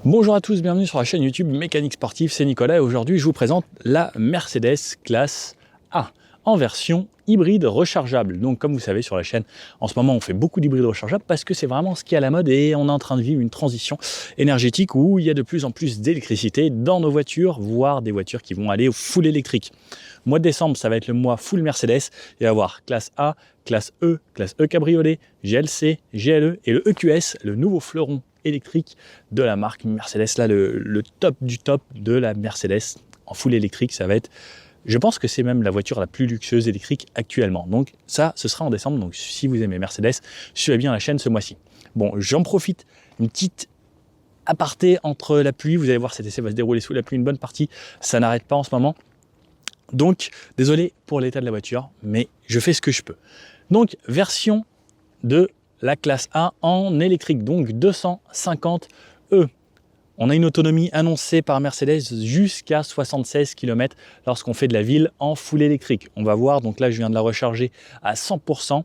Bonjour à tous, bienvenue sur la chaîne YouTube Mécanique Sportive, c'est Nicolas et aujourd'hui je vous présente la Mercedes classe A en version hybride rechargeable. Donc comme vous savez sur la chaîne, en ce moment on fait beaucoup d'hybrides rechargeables parce que c'est vraiment ce qui est à la mode et on est en train de vivre une transition énergétique où il y a de plus en plus d'électricité dans nos voitures, voire des voitures qui vont aller au full électrique. Mois de décembre, ça va être le mois full Mercedes. Il va y avoir classe A, classe E cabriolet, GLC, GLE et le EQS, le nouveau fleuron électrique de la marque Mercedes. Là, le top du top de la Mercedes en full électrique, ça va être, je pense que c'est même la voiture la plus luxueuse électrique actuellement. Donc ça, ce sera en décembre. Donc si vous aimez Mercedes, suivez bien la chaîne ce mois-ci. Bon, j'en profite, une petite aparté entre la pluie. Vous allez voir, cet essai va se dérouler sous la pluie une bonne partie. Ça n'arrête pas en ce moment. Donc, désolé pour l'état de la voiture, mais je fais ce que je peux. Donc, version de la classe A en électrique, donc 250 E. On a une autonomie annoncée par Mercedes jusqu'à 76 km lorsqu'on fait de la ville en full électrique. On va voir, donc là je viens de la recharger à 100%.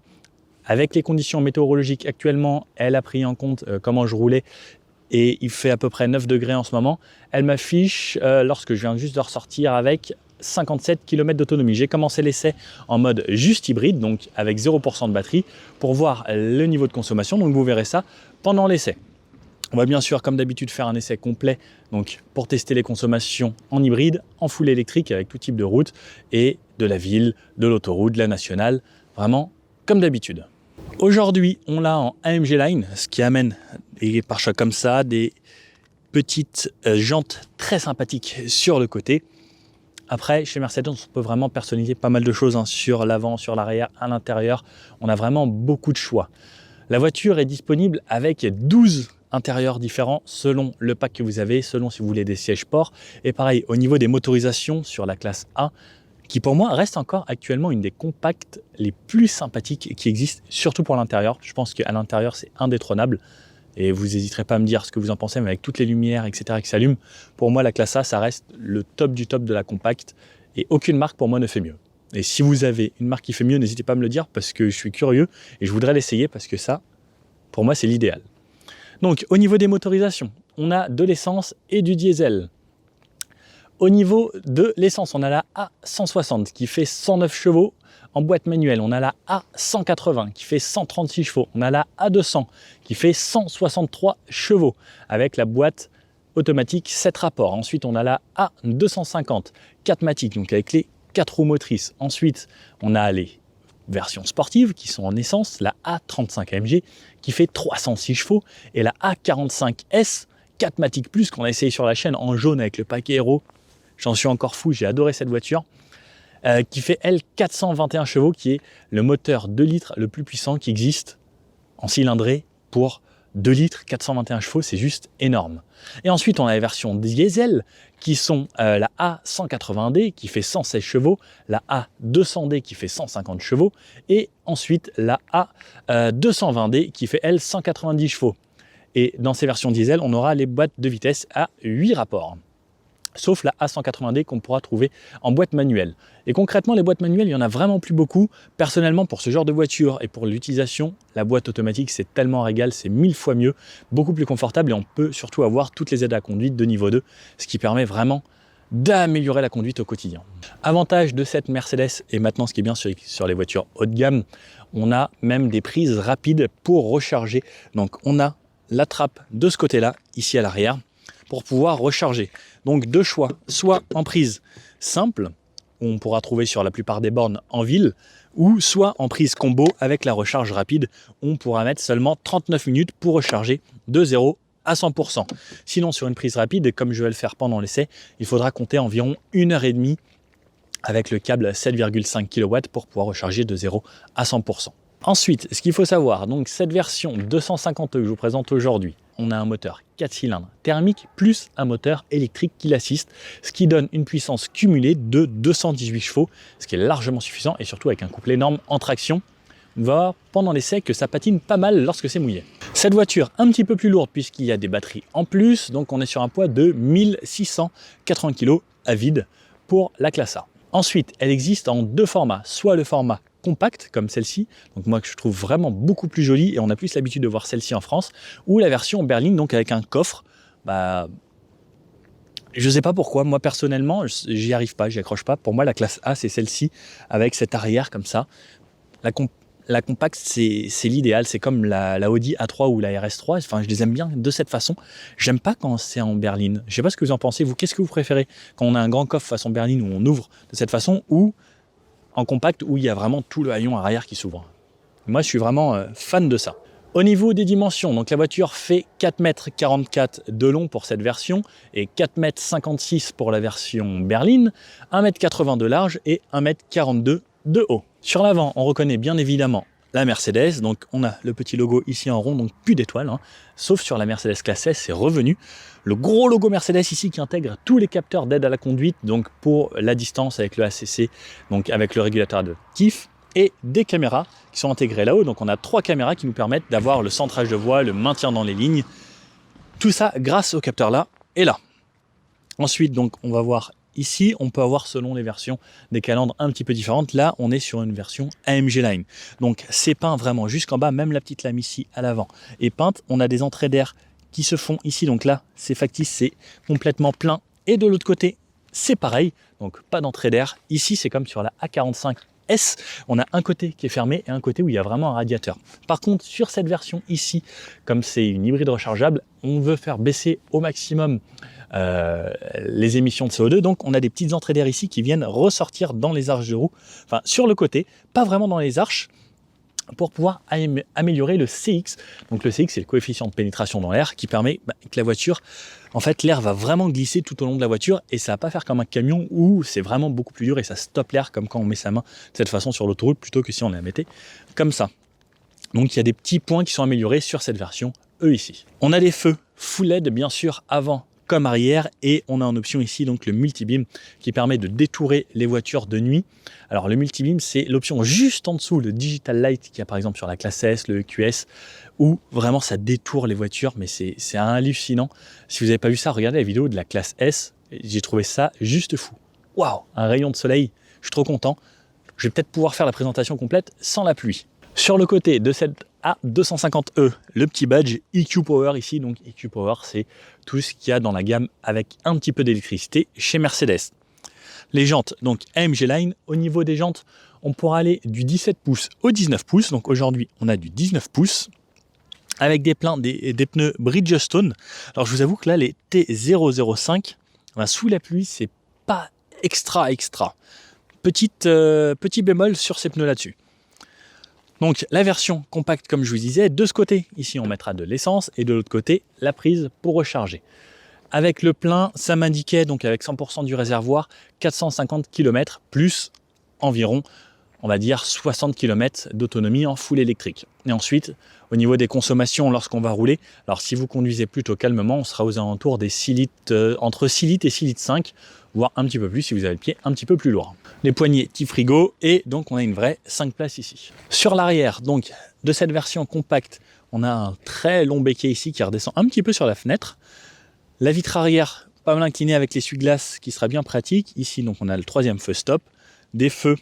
Avec les conditions météorologiques actuellement, elle a pris en compte comment je roulais et il fait à peu près 9 degrés en ce moment. Elle m'affiche, lorsque je viens juste de ressortir, avec 57 km d'autonomie. J'ai commencé l'essai en mode juste hybride, donc avec 0% de batterie, pour voir le niveau de consommation. Donc vous verrez ça pendant l'essai. On va bien sûr, comme d'habitude, faire un essai complet donc pour tester les consommations en hybride, en full électrique, avec tout type de route, et de la ville, de l'autoroute, de la nationale, vraiment comme d'habitude. Aujourd'hui, on l'a en AMG Line, ce qui amène des pare-chocs comme ça, des petites jantes très sympathiques sur le côté. Après, chez Mercedes, on peut vraiment personnaliser pas mal de choses sur l'avant, sur l'arrière, à l'intérieur. On a vraiment beaucoup de choix. La voiture est disponible avec 12 intérieurs différents selon le pack que vous avez, selon si vous voulez des sièges sport. Et pareil, au niveau des motorisations sur la classe A, qui pour moi reste encore actuellement une des compacts les plus sympathiques qui existent, surtout pour l'intérieur. Je pense qu'à l'intérieur, c'est indétrônable. Et vous n'hésiterez pas à me dire ce que vous en pensez, mais avec toutes les lumières, etc. qui s'allument, pour moi, la classe A, ça reste le top du top de la compacte. Et aucune marque, pour moi, ne fait mieux. Et si vous avez une marque qui fait mieux, n'hésitez pas à me le dire, parce que je suis curieux et je voudrais l'essayer, parce que ça, pour moi, c'est l'idéal. Donc, au niveau des motorisations, on a de l'essence et du diesel. Au niveau de l'essence, on a la A160 qui fait 109 chevaux en boîte manuelle. On a la A180 qui fait 136 chevaux. On a la A200 qui fait 163 chevaux avec la boîte automatique 7 rapports. Ensuite, on a la A250 4matic, donc avec les 4 roues motrices. Ensuite, on a les versions sportives qui sont en essence, la A35 AMG qui fait 306 chevaux et la A45S 4matic Plus qu'on a essayé sur la chaîne en jaune avec le paquet Hero. J'en suis encore fou, j'ai adoré cette voiture, qui fait elle 421 chevaux, qui est le moteur 2 litres le plus puissant qui existe en cylindrée pour 2 litres, 421 chevaux, c'est juste énorme. Et ensuite, on a les versions diesel qui sont la A180D qui fait 116 chevaux, la A200D qui fait 150 chevaux et ensuite la A220D qui fait elle 190 chevaux. Et dans ces versions diesel, on aura les boîtes de vitesse à 8 rapports. Sauf la A180D qu'on pourra trouver en boîte manuelle. Et concrètement, les boîtes manuelles, il n'y en a vraiment plus beaucoup. Personnellement, pour ce genre de voiture et pour l'utilisation, la boîte automatique, c'est tellement régal, c'est 1000 fois mieux, beaucoup plus confortable et on peut surtout avoir toutes les aides à la conduite de niveau 2, ce qui permet vraiment d'améliorer la conduite au quotidien. Avantage de cette Mercedes, et maintenant ce qui est bien sur les voitures haut de gamme, on a même des prises rapides pour recharger. Donc on a la trappe de ce côté-là, ici à l'arrière, pour pouvoir recharger. Donc deux choix, soit en prise simple, où on pourra trouver sur la plupart des bornes en ville, ou soit en prise combo avec la recharge rapide, où on pourra mettre seulement 39 minutes pour recharger de 0 à 100%. Sinon sur une prise rapide, comme je vais le faire pendant l'essai, il faudra compter environ 1h30 avec le câble 7,5 kW pour pouvoir recharger de 0 à 100%. Ensuite, ce qu'il faut savoir, donc cette version 250E que je vous présente aujourd'hui, on a un moteur 4 cylindres thermique plus un moteur électrique qui l'assiste, ce qui donne une puissance cumulée de 218 chevaux, ce qui est largement suffisant et surtout avec un couple énorme en traction. On va voir pendant l'essai que ça patine pas mal lorsque c'est mouillé. Cette voiture un petit peu plus lourde puisqu'il y a des batteries en plus, donc on est sur un poids de 1680 kg à vide pour la classe A. Ensuite, elle existe en deux formats, soit le format compact comme celle-ci, donc moi que je trouve vraiment beaucoup plus jolie et on a plus l'habitude de voir celle-ci en France, ou la version berline donc avec un coffre. Je sais pas pourquoi, moi personnellement j'y arrive pas, j'y accroche pas. Pour moi la classe A c'est celle-ci avec cette arrière comme ça. La compacte c'est l'idéal, c'est comme la Audi A3 ou la RS3, enfin je les aime bien de cette façon. J'aime pas quand c'est en berline, je sais pas ce que vous en pensez, vous qu'est-ce que vous préférez quand on a un grand coffre façon berline où on ouvre de cette façon ou en compact où il y a vraiment tout le haillon arrière qui s'ouvre. Moi, je suis vraiment fan de ça. Au niveau des dimensions, donc la voiture fait 4,44 m de long pour cette version et 4,56 m pour la version berline, 1,80 m de large et 1,42 m de haut. Sur l'avant, on reconnaît bien évidemment la Mercedes, donc on a le petit logo ici en rond, donc plus d'étoiles, sauf sur la Mercedes classe S, c'est revenu. Le gros logo Mercedes ici qui intègre tous les capteurs d'aide à la conduite, donc pour la distance avec le ACC, donc avec le régulateur adaptatif, et des caméras qui sont intégrées là-haut. Donc on a 3 caméras qui nous permettent d'avoir le centrage de voie, le maintien dans les lignes, tout ça grâce au capteur là et là. Ensuite, donc on va voir ici, on peut avoir selon les versions des calandres un petit peu différentes. Là, on est sur une version AMG Line. Donc c'est peint vraiment jusqu'en bas, même la petite lame ici à l'avant est peinte. On a des entrées d'air qui se font ici, donc là c'est factice, c'est complètement plein et de l'autre côté c'est pareil, donc pas d'entrée d'air. Ici c'est comme sur la A45S, on a un côté qui est fermé et un côté où il y a vraiment un radiateur. Par contre sur cette version ici, comme c'est une hybride rechargeable, on veut faire baisser au maximum les émissions de CO2, donc on a des petites entrées d'air ici qui viennent ressortir dans les arches de roue, enfin sur le côté, pas vraiment dans les arches, pour pouvoir améliorer le CX. Donc le CX, c'est le coefficient de pénétration dans l'air qui permet que la voiture, en fait, l'air va vraiment glisser tout au long de la voiture et ça va pas faire comme un camion où c'est vraiment beaucoup plus dur et ça stoppe l'air comme quand on met sa main de cette façon sur l'autoroute plutôt que si on la mettait comme ça. Donc il y a des petits points qui sont améliorés sur cette version E ici. On a des feux full LED bien sûr avant comme arrière et on a en option ici donc le multibeam qui permet de détourer les voitures de nuit. Alors le multibeam c'est l'option juste en dessous, le digital light qu'il y a par exemple sur la classe S, le EQS, où vraiment ça détourne les voitures, mais c'est hallucinant. Si vous n'avez pas vu ça, regardez la vidéo de la classe S, j'ai trouvé ça juste fou. Waouh, un rayon de soleil, je suis trop content. Je vais peut-être pouvoir faire la présentation complète sans la pluie. Sur le côté de cette A250E, le petit badge EQ Power ici, donc EQ Power c'est tout ce qu'il y a dans la gamme avec un petit peu d'électricité chez Mercedes. Les jantes, donc AMG Line, au niveau des jantes, on pourra aller du 17 pouces au 19 pouces, donc aujourd'hui on a du 19 pouces, avec des pneus Bridgestone. Alors je vous avoue que là les T005, sous la pluie c'est pas extra. Petit bémol sur ces pneus là-dessus. Donc la version compacte comme je vous disais, de ce côté, ici on mettra de l'essence et de l'autre côté la prise pour recharger. Avec le plein, ça m'indiquait donc avec 100% du réservoir 450 km plus environ, on va dire 60 km d'autonomie en full électrique. Et ensuite, au niveau des consommations lorsqu'on va rouler, alors si vous conduisez plutôt calmement, on sera aux alentours des 6 litres, entre 6 litres et 6 litres 5, voire un petit peu plus si vous avez le pied un petit peu plus lourd. Les poignées type frigo et donc on a une vraie 5 places ici. Sur l'arrière donc de cette version compacte, on a un très long béquet ici qui redescend un petit peu sur la fenêtre. La vitre arrière pas mal inclinée avec l'essuie-glace qui sera bien pratique. Ici donc on a le troisième feu stop, des feux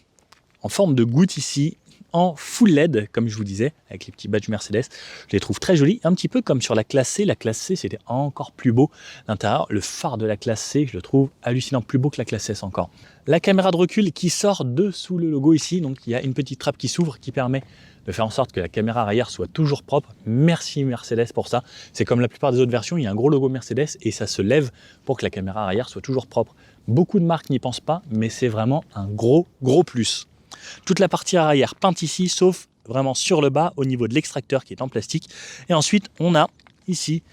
en forme de goutte ici, en full LED, comme je vous disais, avec les petits badges Mercedes. Je les trouve très jolis, un petit peu comme sur la classe C. La classe C, c'était encore plus beau. L'intérieur, le phare de la classe C, je le trouve hallucinant, plus beau que la classe S encore. La caméra de recul qui sort dessous le logo ici, donc il y a une petite trappe qui s'ouvre qui permet de faire en sorte que la caméra arrière soit toujours propre. Merci Mercedes pour ça. C'est comme la plupart des autres versions, il y a un gros logo Mercedes et ça se lève pour que la caméra arrière soit toujours propre. Beaucoup de marques n'y pensent pas, mais c'est vraiment un gros plus. Toute la partie arrière peinte ici, sauf vraiment sur le bas au niveau de l'extracteur qui est en plastique. Et ensuite, on a ici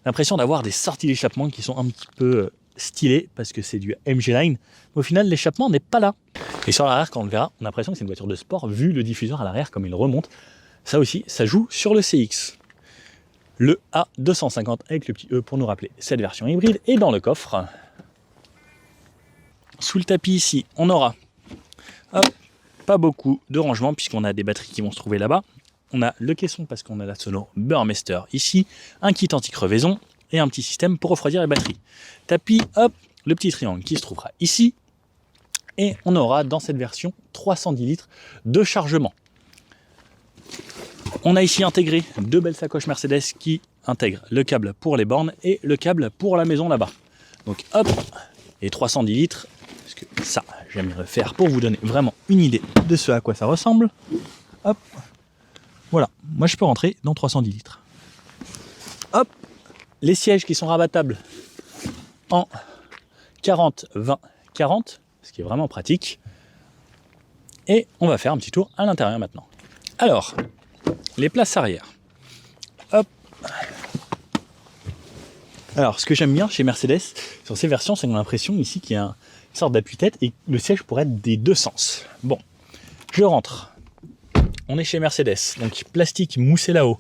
l'impression d'avoir des sorties d'échappement qui sont un petit peu stylé parce que c'est du MG Line. Mais au final, l'échappement n'est pas là. Et sur l'arrière, quand on le verra, on a l'impression que c'est une voiture de sport vu le diffuseur à l'arrière comme il remonte. Ça aussi, ça joue sur le CX. Le A250 avec le petit E pour nous rappeler cette version hybride. Et dans le coffre, sous le tapis ici, on aura pas beaucoup de rangement puisqu'on a des batteries qui vont se trouver là-bas. On a le caisson parce qu'on a la Sono Burmester ici, un kit anti-crevaison et un petit système pour refroidir les batteries. Tapis, hop, le petit triangle qui se trouvera ici. Et on aura dans cette version 310 litres de chargement. On a ici intégré deux belles sacoches Mercedes qui intègrent le câble pour les bornes et le câble pour la maison là-bas. Donc hop, et 310 litres, parce que ça, j'aime bien le faire pour vous donner vraiment une idée de ce à quoi ça ressemble. Hop, voilà, moi je peux rentrer dans 310 litres. Hop, les sièges qui sont rabattables en 40, 20, 40, ce qui est vraiment pratique. Et on va faire un petit tour à l'intérieur maintenant. Alors, les places arrière. Hop. Alors, ce que j'aime bien chez Mercedes, sur ces versions, c'est qu'on a l'impression ici qu'il y a une sorte d'appui-tête et le siège pourrait être des deux sens. Bon, je rentre. On est chez Mercedes, donc plastique moussé là-haut,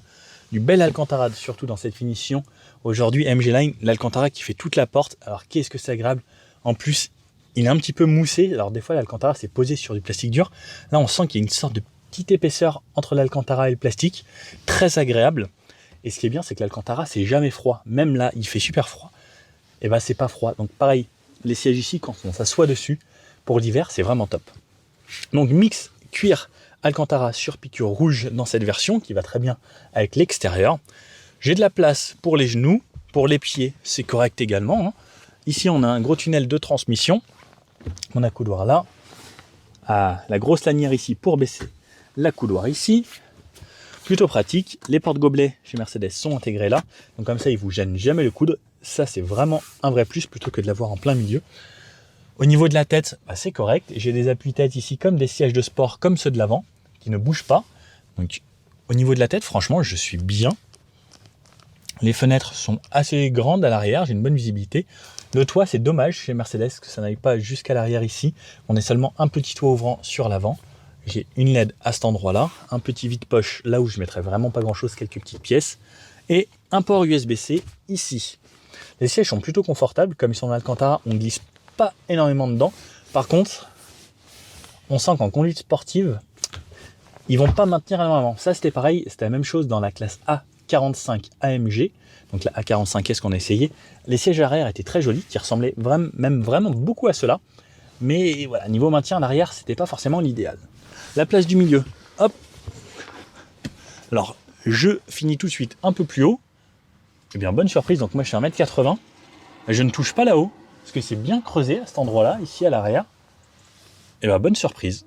du bel Alcantara, surtout dans cette finition. Aujourd'hui, MG Line, l'Alcantara qui fait toute la porte. Alors, qu'est-ce que c'est agréable. En plus, il est un petit peu moussé. Alors, des fois, l'Alcantara, c'est posé sur du plastique dur. Là, on sent qu'il y a une sorte de petite épaisseur entre l'Alcantara et le plastique. Très agréable. Et ce qui est bien, c'est que l'Alcantara, c'est jamais froid. Même là, il fait super froid. Et ben, c'est pas froid. Donc, pareil, les sièges ici, quand on s'assoit dessus, pour l'hiver, c'est vraiment top. Donc, mix cuir Alcantara sur piqûre rouge dans cette version, qui va très bien avec l'extérieur. J'ai de la place pour les genoux, pour les pieds, c'est correct également. Ici, on a un gros tunnel de transmission. On a couloir là. Ah, la grosse lanière ici pour baisser la couloir ici. Plutôt pratique. Les porte-gobelets chez Mercedes sont intégrés là. Donc comme ça, ils ne vous gênent jamais le coude. Ça, c'est vraiment un vrai plus plutôt que de l'avoir en plein milieu. Au niveau de la tête, bah, c'est correct. J'ai des appuis-têtes ici comme des sièges de sport comme ceux de l'avant qui ne bougent pas. Donc au niveau de la tête, franchement, je suis bien. Les fenêtres sont assez grandes à l'arrière, j'ai une bonne visibilité. Le toit, c'est dommage chez Mercedes que ça n'aille pas jusqu'à l'arrière ici. On est seulement un petit toit ouvrant sur l'avant. J'ai une LED à cet endroit-là, un petit vide-poche là où je mettrais vraiment pas grand-chose, quelques petites pièces, et un port USB-C ici. Les sièges sont plutôt confortables, comme ils sont en Alcantara, on ne glisse pas énormément dedans. Par contre, on sent qu'en conduite sportive, ils vont pas maintenir énormément. Ça, c'était pareil, c'était la même chose dans la classe A45 AMG, donc la A45S qu'on a essayé. Les sièges arrière étaient très jolis, qui ressemblaient même vraiment beaucoup à ceux-là. Mais voilà, niveau maintien à l'arrière, c'était pas forcément l'idéal. La place du milieu, hop. Alors, je finis tout de suite un peu plus haut. Eh bien, bonne surprise, donc moi je suis 1m80. Je ne touche pas là-haut, parce que c'est bien creusé à cet endroit-là, ici à l'arrière. Et bien, bonne surprise.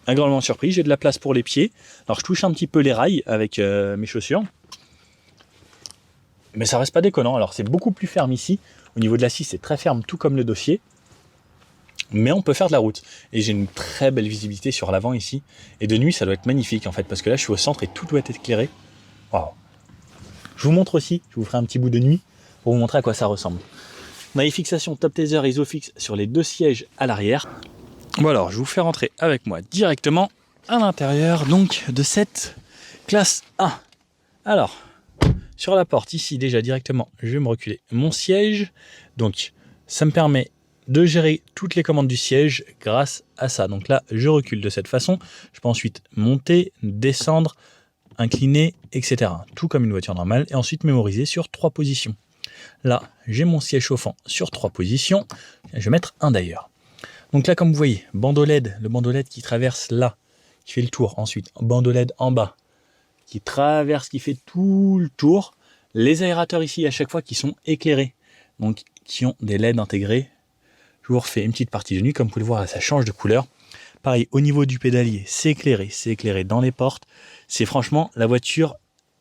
Agréablement surpris, j'ai de la place pour les pieds. Alors, je touche un petit peu les rails avec mes chaussures. Mais ça reste pas déconnant. Alors, c'est beaucoup plus ferme ici. Au niveau de l'assise, c'est très ferme, tout comme le dossier. Mais on peut faire de la route. Et j'ai une très belle visibilité sur l'avant ici. Et de nuit, ça doit être magnifique en fait, parce que là, je suis au centre et tout doit être éclairé. Waouh. Je vous montre aussi, je vous ferai un petit bout de nuit pour vous montrer à quoi ça ressemble. On a les fixations Top Taser et Isofix sur les deux sièges à l'arrière. Bon alors, je vous fais rentrer avec moi directement à l'intérieur donc de cette classe A. Alors, sur la porte ici déjà directement, je vais me reculer mon siège. Donc, ça me permet de gérer toutes les commandes du siège grâce à ça. Donc là, je recule de cette façon. Je peux ensuite monter, descendre, incliner, etc. Tout comme une voiture normale. Et ensuite mémoriser sur 3 positions. Là, j'ai mon siège chauffant sur 3 positions. Je vais mettre un d'ailleurs. Donc là, comme vous voyez, bandeau LED, le bandeau LED qui traverse là, qui fait le tour. Ensuite, bandeau LED en bas, qui traverse, qui fait tout le tour. Les aérateurs ici, à chaque fois, qui sont éclairés. Donc, qui ont des LED intégrés. Je vous refais une petite partie de nuit. Comme vous pouvez le voir, là, ça change de couleur. Pareil, au niveau du pédalier, c'est éclairé dans les portes. C'est franchement la voiture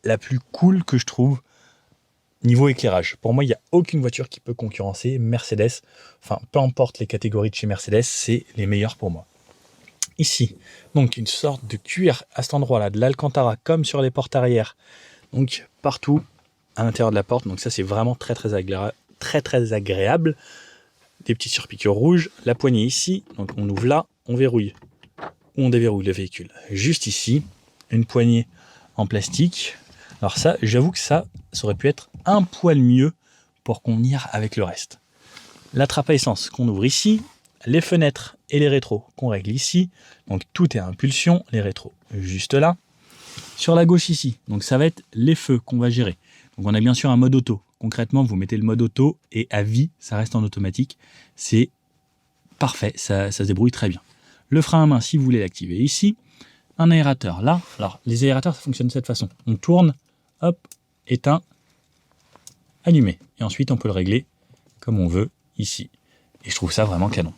la plus cool que je trouve niveau éclairage. Pour moi, il n'y a aucune voiture qui peut concurrencer Mercedes. Enfin, peu importe les catégories de chez Mercedes, c'est les meilleurs pour moi. Ici, donc une sorte de cuir à cet endroit-là, de l'Alcantara, comme sur les portes arrière. Donc partout à l'intérieur de la porte. Donc ça, c'est vraiment très très très agréable. Des petites surpiqûres rouges, la poignée ici, donc on ouvre là, on verrouille ou on déverrouille le véhicule. Juste ici, une poignée en plastique. Alors ça, j'avoue que ça aurait pu être un poil mieux pour convenir avec le reste. La trappe à essence qu'on ouvre ici, les fenêtres et les rétros qu'on règle ici, donc tout est à impulsion, les rétros juste là. Sur la gauche ici, donc ça va être les feux qu'on va gérer. Donc on a bien sûr un mode auto. Concrètement, vous mettez le mode auto et à vie, ça reste en automatique. C'est parfait, ça se débrouille très bien. Le frein à main, si vous voulez l'activer ici. Un aérateur là. Alors, les aérateurs, ça fonctionne de cette façon. On tourne, hop, éteint, allumé. Et ensuite, on peut le régler comme on veut ici. Et je trouve ça vraiment canon.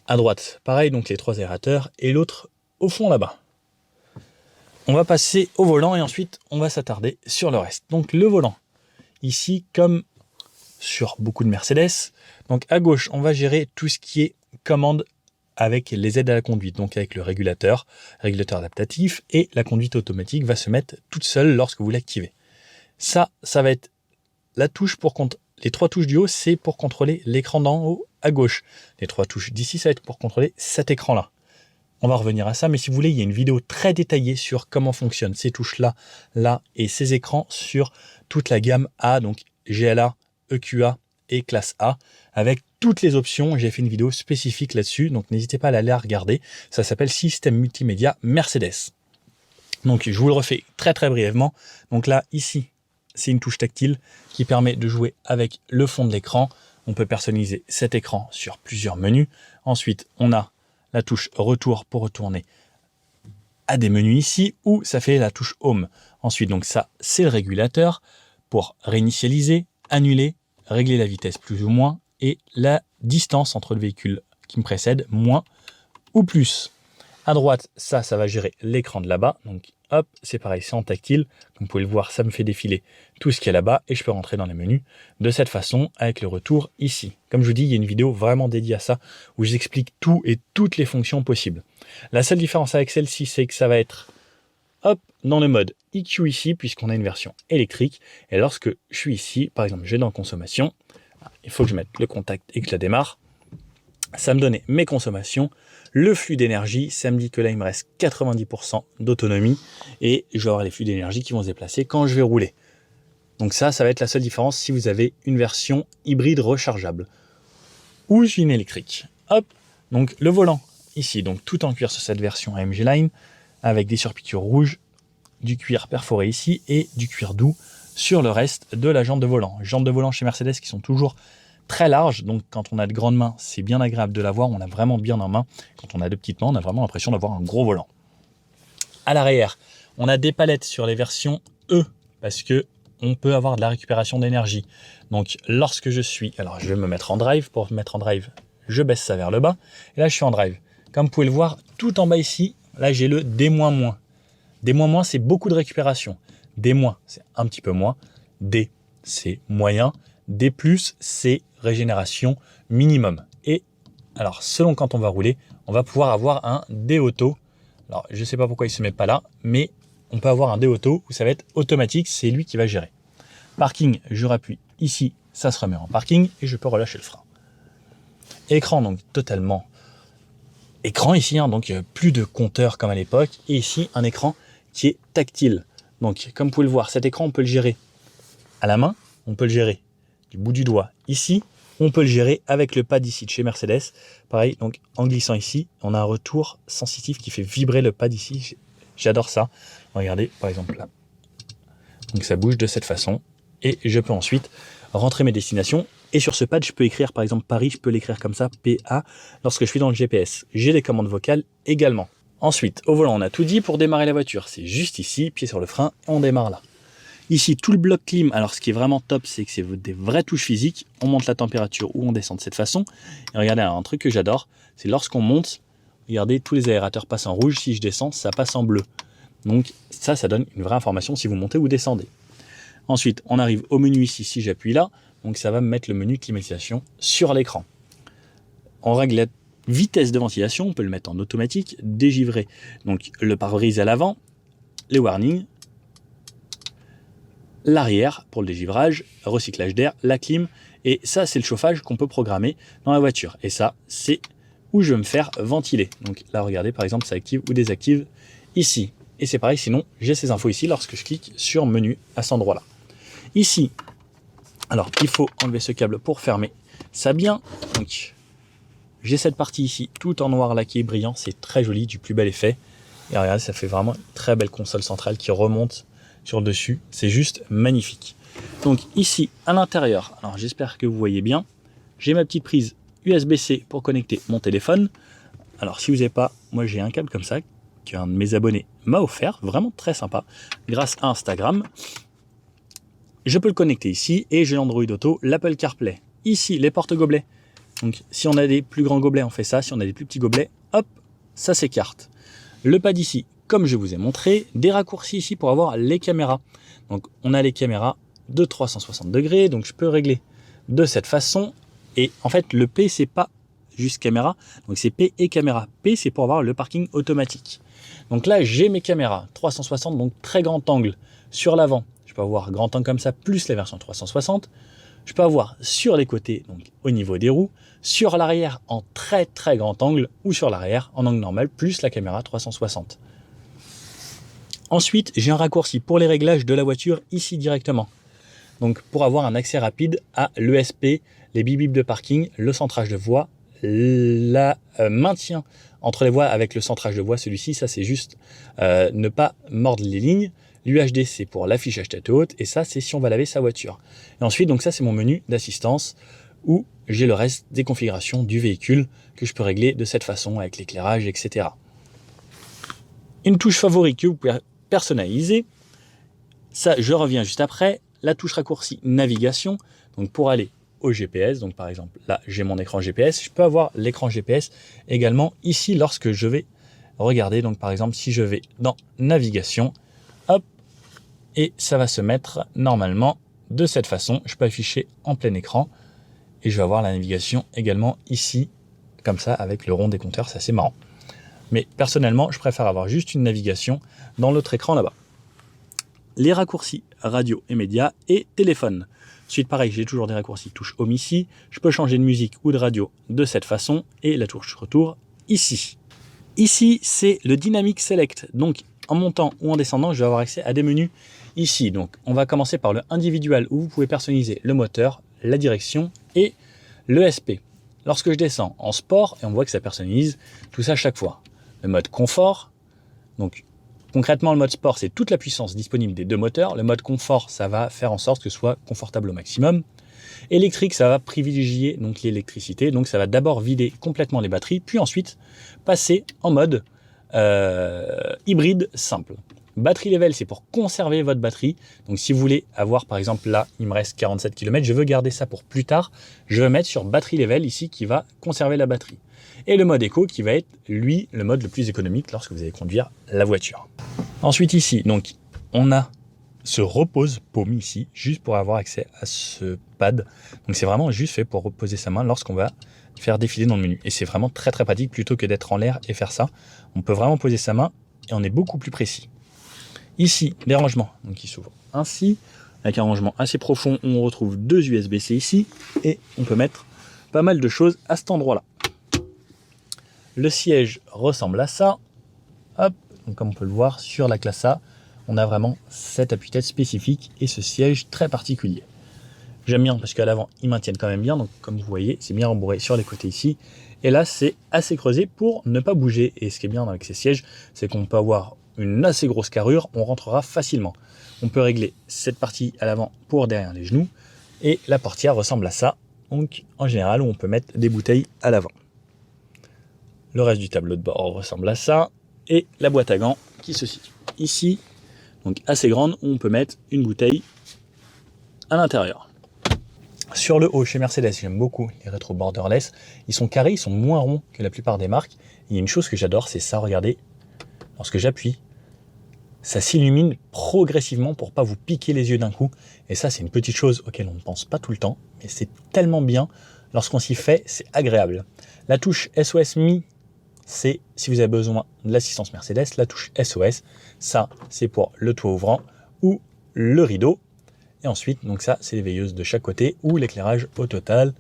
À droite, pareil, donc les 3 aérateurs et l'autre au fond là-bas. On va passer au volant et ensuite, on va s'attarder sur le reste. Donc, le volant. Ici, comme sur beaucoup de Mercedes, donc à gauche, on va gérer tout ce qui est commande avec les aides à la conduite, donc avec le régulateur adaptatif, et la conduite automatique va se mettre toute seule lorsque vous l'activez. Ça va être la touche pour les 3 touches du haut, c'est pour contrôler l'écran d'en haut à gauche. Les 3 touches d'ici, ça va être pour contrôler cet écran-là. On va revenir à ça, mais si vous voulez, il y a une vidéo très détaillée sur comment fonctionnent ces touches-là, là, et ces écrans sur toute la gamme A, donc GLA, EQA et classe A, avec toutes les options. J'ai fait une vidéo spécifique là-dessus, donc n'hésitez pas à aller la regarder. Ça s'appelle Système Multimédia Mercedes. Donc je vous le refais très très brièvement. Donc là, ici, c'est une touche tactile qui permet de jouer avec le fond de l'écran. On peut personnaliser cet écran sur plusieurs menus. Ensuite, on a la touche retour pour retourner à des menus ici, ou ça fait la touche home. Ensuite, donc ça, c'est le régulateur pour réinitialiser, annuler, régler la vitesse plus ou moins, et la distance entre le véhicule qui me précède, moins ou plus. À droite, ça va gérer l'écran de là-bas. Donc hop, c'est pareil, c'est en tactile. Donc, vous pouvez le voir, ça me fait défiler tout ce qu'il y a là-bas et je peux rentrer dans les menus de cette façon avec le retour ici. Comme je vous dis, il y a une vidéo vraiment dédiée à ça où j'explique tout et toutes les fonctions possibles. La seule différence avec celle-ci, c'est que ça va être hop, dans le mode EQ ici, puisqu'on a une version électrique. Et lorsque je suis ici, par exemple, je vais dans consommation, il faut que je mette le contact et que je la démarre. Ça me donnait mes consommations, le flux d'énergie, ça me dit que là il me reste 90% d'autonomie et je vais avoir les flux d'énergie qui vont se déplacer quand je vais rouler. Donc ça va être la seule différence si vous avez une version hybride rechargeable ou une électrique. Hop, donc le volant ici, donc tout en cuir sur cette version AMG Line avec des surpiqûres rouges, du cuir perforé ici et du cuir doux sur le reste de la jambe de volant. Jambes de volant chez Mercedes qui sont toujours très large, donc quand on a de grandes mains, c'est bien agréable de l'avoir, on a vraiment bien en main. Quand on a de petites mains, on a vraiment l'impression d'avoir un gros volant. À l'arrière, on a des palettes sur les versions E, parce que on peut avoir de la récupération d'énergie. Donc lorsque je suis, alors je vais me mettre en drive, pour me mettre en drive, je baisse ça vers le bas, et là je suis en drive. Comme vous pouvez le voir, tout en bas ici, là j'ai le D-. D-, c'est beaucoup de récupération. D-, c'est un petit peu moins. D, c'est moyen. D+, c'est régénération minimum. Et alors, selon quand on va rouler, on va pouvoir avoir un D auto. Alors, je ne sais pas pourquoi il ne se met pas là, mais on peut avoir un D auto où ça va être automatique, c'est lui qui va gérer. Parking, je rappuie ici, ça se remet en parking et je peux relâcher le frein. Écran, donc totalement écran ici, hein, donc plus de compteur comme à l'époque. Et ici, un écran qui est tactile. Donc, comme vous pouvez le voir, cet écran, on peut le gérer à la main, on peut le gérer du bout du doigt ici, on peut le gérer avec le pad ici de chez Mercedes. Pareil, donc en glissant ici, on a un retour sensitif qui fait vibrer le pad ici. J'adore ça. Regardez, par exemple là. Donc ça bouge de cette façon. Et je peux ensuite rentrer mes destinations. Et sur ce pad, je peux écrire par exemple Paris, je peux l'écrire comme ça, PA, lorsque je suis dans le GPS. J'ai les commandes vocales également. Ensuite, au volant, on a tout dit. Pour démarrer la voiture, c'est juste ici, pied sur le frein, on démarre là. Ici, tout le bloc clim, alors ce qui est vraiment top, c'est que c'est des vraies touches physiques. On monte la température ou on descend de cette façon. Et regardez, un truc que j'adore, c'est lorsqu'on monte, regardez, tous les aérateurs passent en rouge. Si je descends, ça passe en bleu. Donc ça donne une vraie information si vous montez ou descendez. Ensuite, on arrive au menu ici, si j'appuie là. Donc ça va me mettre le menu climatisation sur l'écran. On règle la vitesse de ventilation, on peut le mettre en automatique, dégivrer. Donc le pare-brise à l'avant, les warnings, l'arrière pour le dégivrage, recyclage d'air, la clim, et ça c'est le chauffage qu'on peut programmer dans la voiture. Et ça c'est où je vais me faire ventiler. Donc là regardez par exemple ça active ou désactive ici. Et c'est pareil, sinon j'ai ces infos ici lorsque je clique sur menu à cet endroit-là. Ici, alors il faut enlever ce câble pour fermer ça bien. Donc j'ai cette partie ici tout en noir laqué brillant, c'est très joli, du plus bel effet. Et regardez, ça fait vraiment une très belle console centrale qui remonte sur le dessus, c'est juste magnifique. Donc ici à l'intérieur, alors j'espère que vous voyez bien, j'ai ma petite prise USB-C pour connecter mon téléphone. Alors si vous n'avez pas, moi j'ai un câble comme ça qu'un de mes abonnés m'a offert, vraiment très sympa, grâce à Instagram. Je peux le connecter ici et j'ai l'Android Auto, l'Apple CarPlay. Ici les porte-gobelets. Donc si on a des plus grands gobelets, on fait ça. Si on a des plus petits gobelets, hop, ça s'écarte. Le pad ici, comme je vous ai montré, des raccourcis ici pour avoir les caméras. Donc on a les caméras de 360 degrés, donc je peux régler de cette façon. Et en fait le P c'est pas juste caméra, donc c'est P et caméra. P c'est pour avoir le parking automatique. Donc là j'ai mes caméras 360, donc très grand angle sur l'avant. Je peux avoir grand angle comme ça, plus la version 360. Je peux avoir sur les côtés, donc au niveau des roues, sur l'arrière en très très grand angle, ou sur l'arrière en angle normal, plus la caméra 360. Ensuite, j'ai un raccourci pour les réglages de la voiture ici directement. Donc pour avoir un accès rapide à l'ESP, les bip de parking, le centrage de voix, la maintien entre les voies avec le centrage de voix, celui-ci, ça c'est juste ne pas mordre les lignes. L'UHD c'est pour l'affichage tête haute et ça c'est si on va laver sa voiture. Et ensuite donc ça c'est mon menu d'assistance où j'ai le reste des configurations du véhicule que je peux régler de cette façon avec l'éclairage, etc. Une touche favorite que vous pouvez personnaliser, ça je reviens juste après, la touche raccourci navigation, donc pour aller au GPS, donc par exemple là j'ai mon écran GPS, je peux avoir l'écran GPS également ici lorsque je vais regarder, donc par exemple si je vais dans navigation, hop, et ça va se mettre normalement de cette façon, je peux afficher en plein écran et je vais avoir la navigation également ici, comme ça avec le rond des compteurs, c'est assez marrant. Mais personnellement je préfère avoir juste une navigation dans l'autre écran là-bas. Les raccourcis radio et médias et téléphone. Ensuite pareil, j'ai toujours des raccourcis touche home ici, je peux changer de musique ou de radio de cette façon et la touche retour ici. Ici c'est le Dynamic Select, donc en montant ou en descendant je vais avoir accès à des menus ici. Donc on va commencer par le individuel où vous pouvez personnaliser le moteur, la direction et l'ESP. Lorsque je descends en sport, et on voit que ça personnalise tout ça à chaque fois. Le mode confort, donc concrètement, le mode sport, c'est toute la puissance disponible des deux moteurs. Le mode confort, ça va faire en sorte que ce soit confortable au maximum. Électrique, ça va privilégier donc l'électricité. Donc, ça va d'abord vider complètement les batteries, puis ensuite passer en mode hybride simple. Batterie level, c'est pour conserver votre batterie. Donc, si vous voulez avoir, par exemple, là, il me reste 47 km, je veux garder ça pour plus tard. Je vais mettre sur batterie level ici qui va conserver la batterie. Et le mode éco qui va être, lui, le mode le plus économique lorsque vous allez conduire la voiture. Ensuite ici, donc, on a ce repose paume ici, juste pour avoir accès à ce pad. Donc c'est vraiment juste fait pour reposer sa main lorsqu'on va faire défiler dans le menu. Et c'est vraiment très très pratique plutôt que d'être en l'air et faire ça. On peut vraiment poser sa main et on est beaucoup plus précis. Ici, les rangements, donc qui s'ouvrent ainsi, avec un rangement assez profond, on retrouve deux USB-C ici, et on peut mettre pas mal de choses à cet endroit-là. Le siège ressemble à ça. Hop, donc comme on peut le voir sur la classe A, on a vraiment cet appuie-tête spécifique et ce siège très particulier. J'aime bien parce qu'à l'avant, ils maintiennent quand même bien. Donc comme vous voyez, c'est bien rembourré sur les côtés ici. Et là, c'est assez creusé pour ne pas bouger. Et ce qui est bien avec ces sièges, c'est qu'on peut avoir une assez grosse carrure. On rentrera facilement. On peut régler cette partie à l'avant pour derrière les genoux. Et la portière ressemble à ça. Donc en général, on peut mettre des bouteilles à l'avant. Le reste du tableau de bord ressemble à ça. Et la boîte à gants qui se situe ici. Donc assez grande, où on peut mettre une bouteille à l'intérieur. Sur le haut, chez Mercedes, j'aime beaucoup les rétro borderless. Ils sont carrés, ils sont moins ronds que la plupart des marques. Il y a une chose que j'adore, c'est ça, regardez. Lorsque j'appuie, ça s'illumine progressivement pour pas vous piquer les yeux d'un coup. Et ça, c'est une petite chose auquel on ne pense pas tout le temps. Mais c'est tellement bien. Lorsqu'on s'y fait, c'est agréable. La touche SOS Mi, c'est si vous avez besoin de l'assistance Mercedes. La touche SOS, ça, c'est pour le toit ouvrant ou le rideau. Et ensuite, donc ça, c'est les veilleuses de chaque côté ou l'éclairage au total.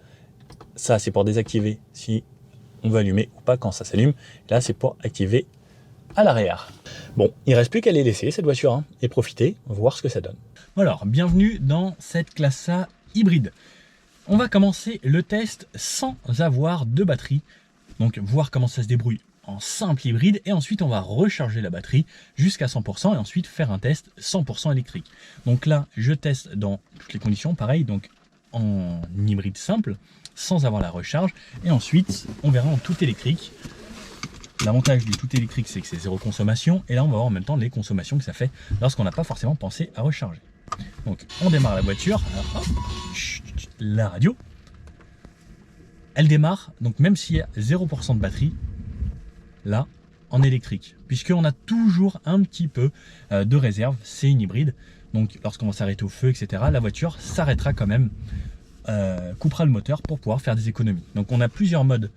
Ça, c'est pour désactiver si on veut allumer ou pas quand ça s'allume. Là, c'est pour activer à l'arrière. Bon, il ne reste plus qu'à les laisser, cette voiture, hein, et profiter, voir ce que ça donne. Alors, bienvenue dans cette classe A hybride. On va commencer le test sans avoir de batterie. Donc, voir comment ça se débrouille en simple hybride. Et ensuite, on va recharger la batterie jusqu'à 100% et ensuite faire un test 100% électrique. Donc là, je teste dans toutes les conditions, pareil, donc en hybride simple, sans avoir la recharge. Et ensuite, on verra en tout électrique. L'avantage du tout électrique, c'est que c'est zéro consommation. Et là, on va voir en même temps les consommations que ça fait lorsqu'on n'a pas forcément pensé à recharger. Donc, on démarre la voiture. Alors, hop, la radio. Elle démarre, donc même s'il y a 0% de batterie, là, en électrique. Puisqu'on a toujours un petit peu de réserve. C'est une hybride. Donc, lorsqu'on va s'arrêter au feu, etc., la voiture s'arrêtera quand même, coupera le moteur pour pouvoir faire des économies. Donc, on a plusieurs modes.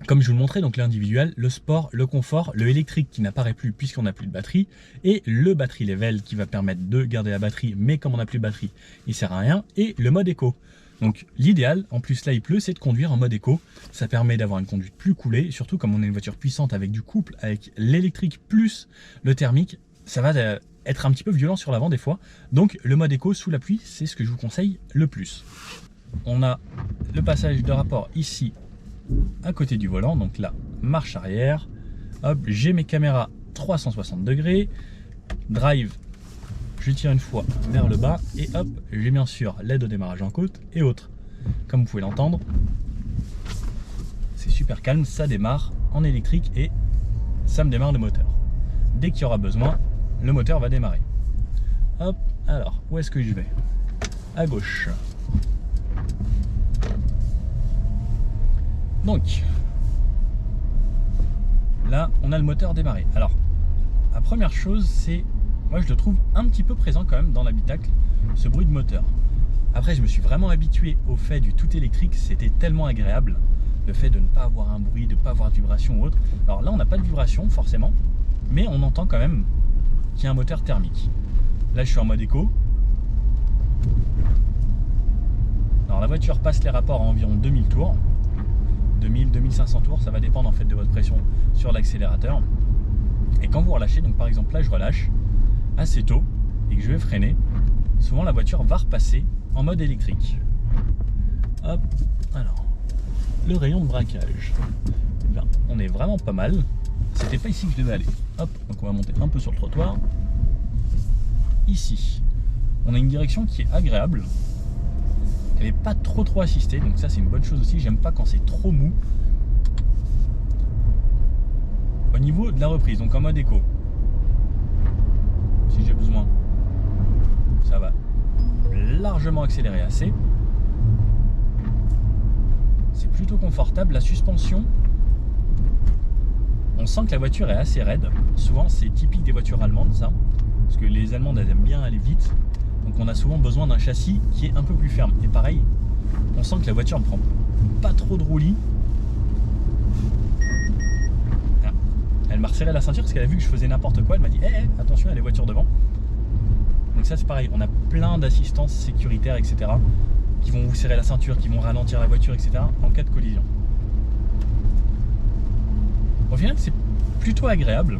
Comme je vous le montrais, donc l'individuel, le sport, le confort, le électrique qui n'apparaît plus puisqu'on n'a plus de batterie, et le battery level qui va permettre de garder la batterie, mais comme on n'a plus de batterie, il sert à rien, et le mode éco. Donc l'idéal, en plus là il pleut, c'est de conduire en mode éco. Ça permet d'avoir une conduite plus coolée, surtout comme on a une voiture puissante avec du couple, avec l'électrique plus le thermique, ça va être un petit peu violent sur l'avant des fois. Donc le mode éco sous la pluie, c'est ce que je vous conseille le plus. On a le passage de rapport ici, à côté du volant, donc là, marche arrière, hop, j'ai mes caméras 360 degrés, drive, je tire une fois vers le bas, et hop, j'ai bien sûr l'aide au démarrage en côte et autres. Comme vous pouvez l'entendre, c'est super calme, ça démarre en électrique et ça me démarre le moteur. Dès qu'il y aura besoin, le moteur va démarrer. Hop, alors, où est-ce que je vais? À gauche. Donc, là, on a le moteur démarré. Alors, la première chose, c'est, moi je le trouve un petit peu présent quand même dans l'habitacle, ce bruit de moteur. Après, je me suis vraiment habitué au fait du tout électrique, c'était tellement agréable, le fait de ne pas avoir un bruit, de ne pas avoir de vibration ou autre. Alors là, on n'a pas de vibration forcément, mais on entend quand même qu'il y a un moteur thermique. Là, je suis en mode éco. Alors la voiture passe les rapports à environ 2000 tours. 2000-2500 tours, ça va dépendre en fait de votre pression sur l'accélérateur. Et quand vous relâchez, donc par exemple là je relâche assez tôt et que je vais freiner, souvent la voiture va repasser en mode électrique. Hop, alors le rayon de braquage, eh bien, on est vraiment pas mal. C'était pas ici que je devais aller. Hop, donc on va monter un peu sur le trottoir. Ici, on a une direction qui est agréable. Elle n'est pas trop assistée, donc ça c'est une bonne chose aussi. J'aime pas quand c'est trop mou. Au niveau de la reprise, donc en mode éco, si j'ai besoin, ça va largement accélérer assez. C'est plutôt confortable. La suspension, on sent que la voiture est assez raide. Souvent c'est typique des voitures allemandes ça, parce que les allemandes elles aiment bien aller vite. Donc on a souvent besoin d'un châssis qui est un peu plus ferme. Et pareil, on sent que la voiture ne prend pas trop de roulis. Ah, elle m'a resserré la ceinture parce qu'elle a vu que je faisais n'importe quoi. Elle m'a dit hey, attention, il y a les voitures devant. Donc ça c'est pareil, on a plein d'assistances sécuritaires, etc. qui vont vous serrer la ceinture, qui vont ralentir la voiture, etc. en cas de collision. Au final, c'est plutôt agréable.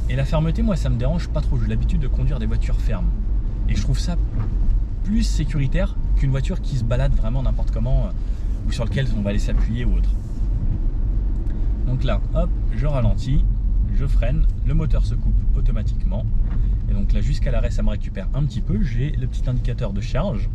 Et la fermeté, moi, ça me dérange pas trop. J'ai l'habitude de conduire des voitures fermes. Et je trouve ça plus sécuritaire qu'une voiture qui se balade vraiment n'importe comment ou sur lequel on va aller s'appuyer ou autre. Donc là, hop, je ralentis, je freine, le moteur se coupe automatiquement. Et donc là, jusqu'à l'arrêt, ça me récupère un petit peu. J'ai le petit indicateur de charge.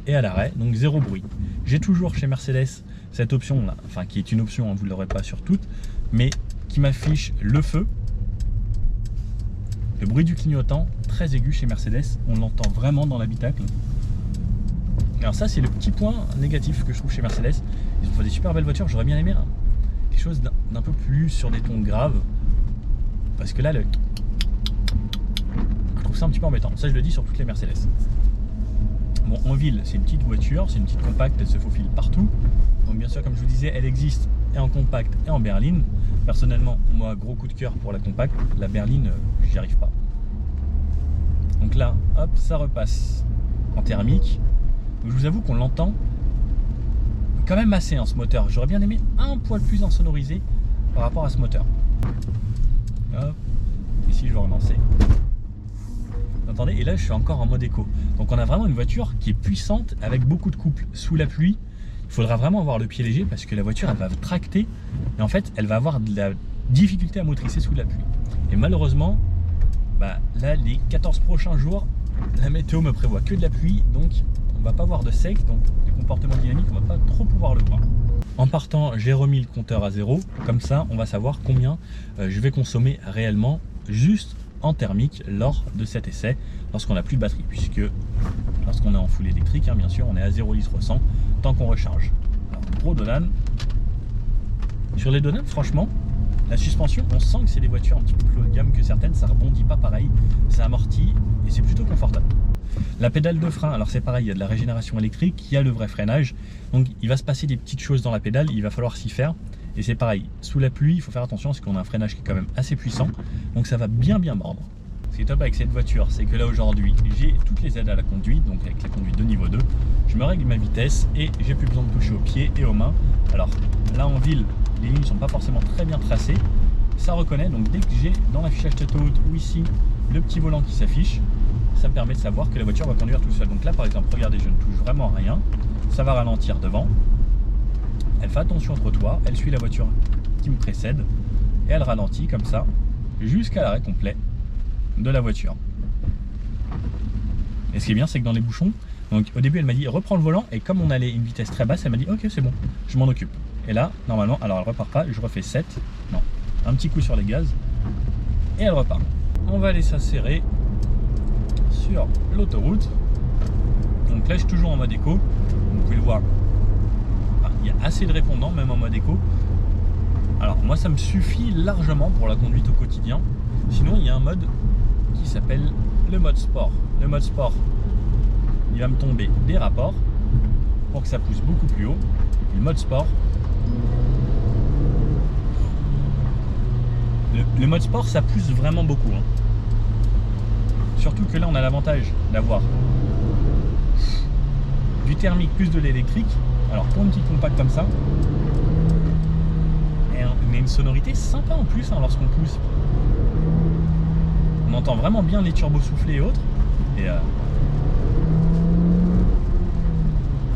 Et à l'arrêt, donc zéro bruit. J'ai toujours chez Mercedes cette option là, enfin qui est une option, hein, vous ne l'aurez pas sur toutes, mais qui m'affiche le feu, le bruit du clignotant, très aigu chez Mercedes, on l'entend vraiment dans l'habitacle. Alors ça c'est le petit point négatif que je trouve chez Mercedes, ils ont fait des super belles voitures, j'aurais bien aimé quelque chose d'un peu plus sur des tons graves, parce que là je trouve ça un petit peu embêtant, ça je le dis sur toutes les Mercedes. Bon, en ville, c'est une petite voiture, c'est une petite compacte, elle se faufile partout. Donc bien sûr, comme je vous disais, elle existe et en compact et en berline. Personnellement, moi, gros coup de cœur pour la compact. La berline, j'y arrive pas. Donc là, hop, ça repasse en thermique. Donc, je vous avoue qu'on l'entend quand même assez ce moteur. J'aurais bien aimé un poil plus insonorisé par rapport à ce moteur. Hop. Ici, je vais relancer. Vous entendez? Et là, je suis encore en mode éco. Donc on a vraiment une voiture qui est puissante avec beaucoup de couple. Sous la pluie, il faudra vraiment avoir le pied léger parce que la voiture, elle va tracter. Et en fait, elle va avoir de la difficulté à motricer sous la pluie. Et malheureusement, bah, là, les 14 prochains jours, la météo me prévoit que de la pluie. Donc on va pas voir de sec. Donc les comportements dynamiques, on va pas trop pouvoir le voir. En partant, j'ai remis le compteur à 0. Comme ça, on va savoir combien je vais consommer réellement juste en thermique lors de cet essai, lorsqu'on n'a plus de batterie, puisque lorsqu'on est en full électrique, hein, bien sûr, on est à 0 litre au 100 tant qu'on recharge. Alors, gros Donan. Sur les Donan, franchement, la suspension, on sent que c'est des voitures un petit peu plus haut de gamme que certaines, ça rebondit pas pareil, ça amortit et c'est plutôt confortable. La pédale de frein, alors c'est pareil, il y a de la régénération électrique, il y a le vrai freinage, donc il va se passer des petites choses dans la pédale, il va falloir s'y faire. Et c'est pareil, sous la pluie, il faut faire attention parce qu'on a un freinage qui est quand même assez puissant, donc ça va bien mordre. Ce qui est top avec cette voiture, c'est que là aujourd'hui, j'ai toutes les aides à la conduite, donc avec la conduite de niveau 2, je me règle ma vitesse et j'ai plus besoin de toucher aux pieds et aux mains. Alors là en ville, les lignes ne sont pas forcément très bien tracées, ça reconnaît, donc dès que j'ai dans l'affichage tête haute ou ici le petit volant qui s'affiche, ça me permet de savoir que la voiture va conduire tout seul. Donc là par exemple, regardez, je ne touche vraiment à rien, ça va ralentir devant. Elle fait attention au trottoir, elle suit la voiture qui me précède et elle ralentit comme ça jusqu'à l'arrêt complet de la voiture. Et ce qui est bien, c'est que dans les bouchons, donc au début elle m'a dit reprends le volant, et comme on allait à une vitesse très basse, elle m'a dit ok c'est bon, je m'en occupe. Et là normalement, alors elle repart pas, je refais 7, non, un petit coup sur les gaz et elle repart. On va aller s'insérer sur l'autoroute. Donc là je suis toujours en mode éco, vous pouvez le voir. Il y a assez de répondants, même en mode éco. Alors moi ça me suffit largement pour la conduite au quotidien. Sinon il y a un mode qui s'appelle le mode sport. Le mode sport, il va me tomber des rapports pour que ça pousse beaucoup plus haut. Le mode sport, le mode sport ça pousse vraiment beaucoup, hein. Surtout que là on a l'avantage d'avoir du thermique plus de l'électrique. Alors pour une petite compacte comme ça, on a une sonorité sympa en plus, hein, lorsqu'on pousse. On entend vraiment bien les turbos soufflés et autres. Et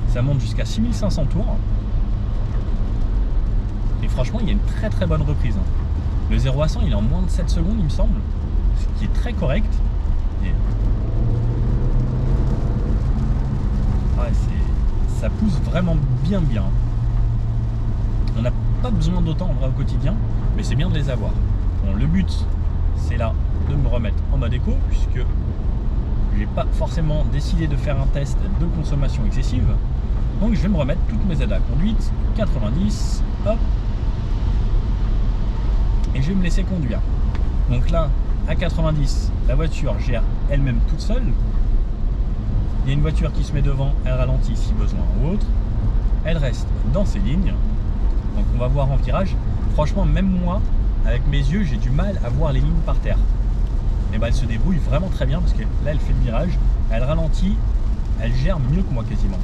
ça monte jusqu'à 6500 tours. Et franchement, il y a une très bonne reprise, hein. Le 0 à 100, il est en moins de 7 secondes, il me semble. Ce qui est très correct. Et ça pousse vraiment bien. On n'a pas besoin d'autant en vrai au quotidien, mais c'est bien de les avoir. Bon, le but, c'est là de me remettre en mode éco, puisque j'ai pas forcément décidé de faire un test de consommation excessive. Donc je vais me remettre toutes mes aides à la conduite, 90, hop, et je vais me laisser conduire. Donc là, à 90, la voiture gère elle-même toute seule. Il y a une voiture qui se met devant, elle ralentit si besoin ou autre. Elle reste dans ses lignes. Donc on va voir en virage. Franchement, même moi, avec mes yeux, j'ai du mal à voir les lignes par terre. Et ben elle se débrouille vraiment très bien parce que là, elle fait le virage, elle ralentit, elle gère mieux que moi quasiment.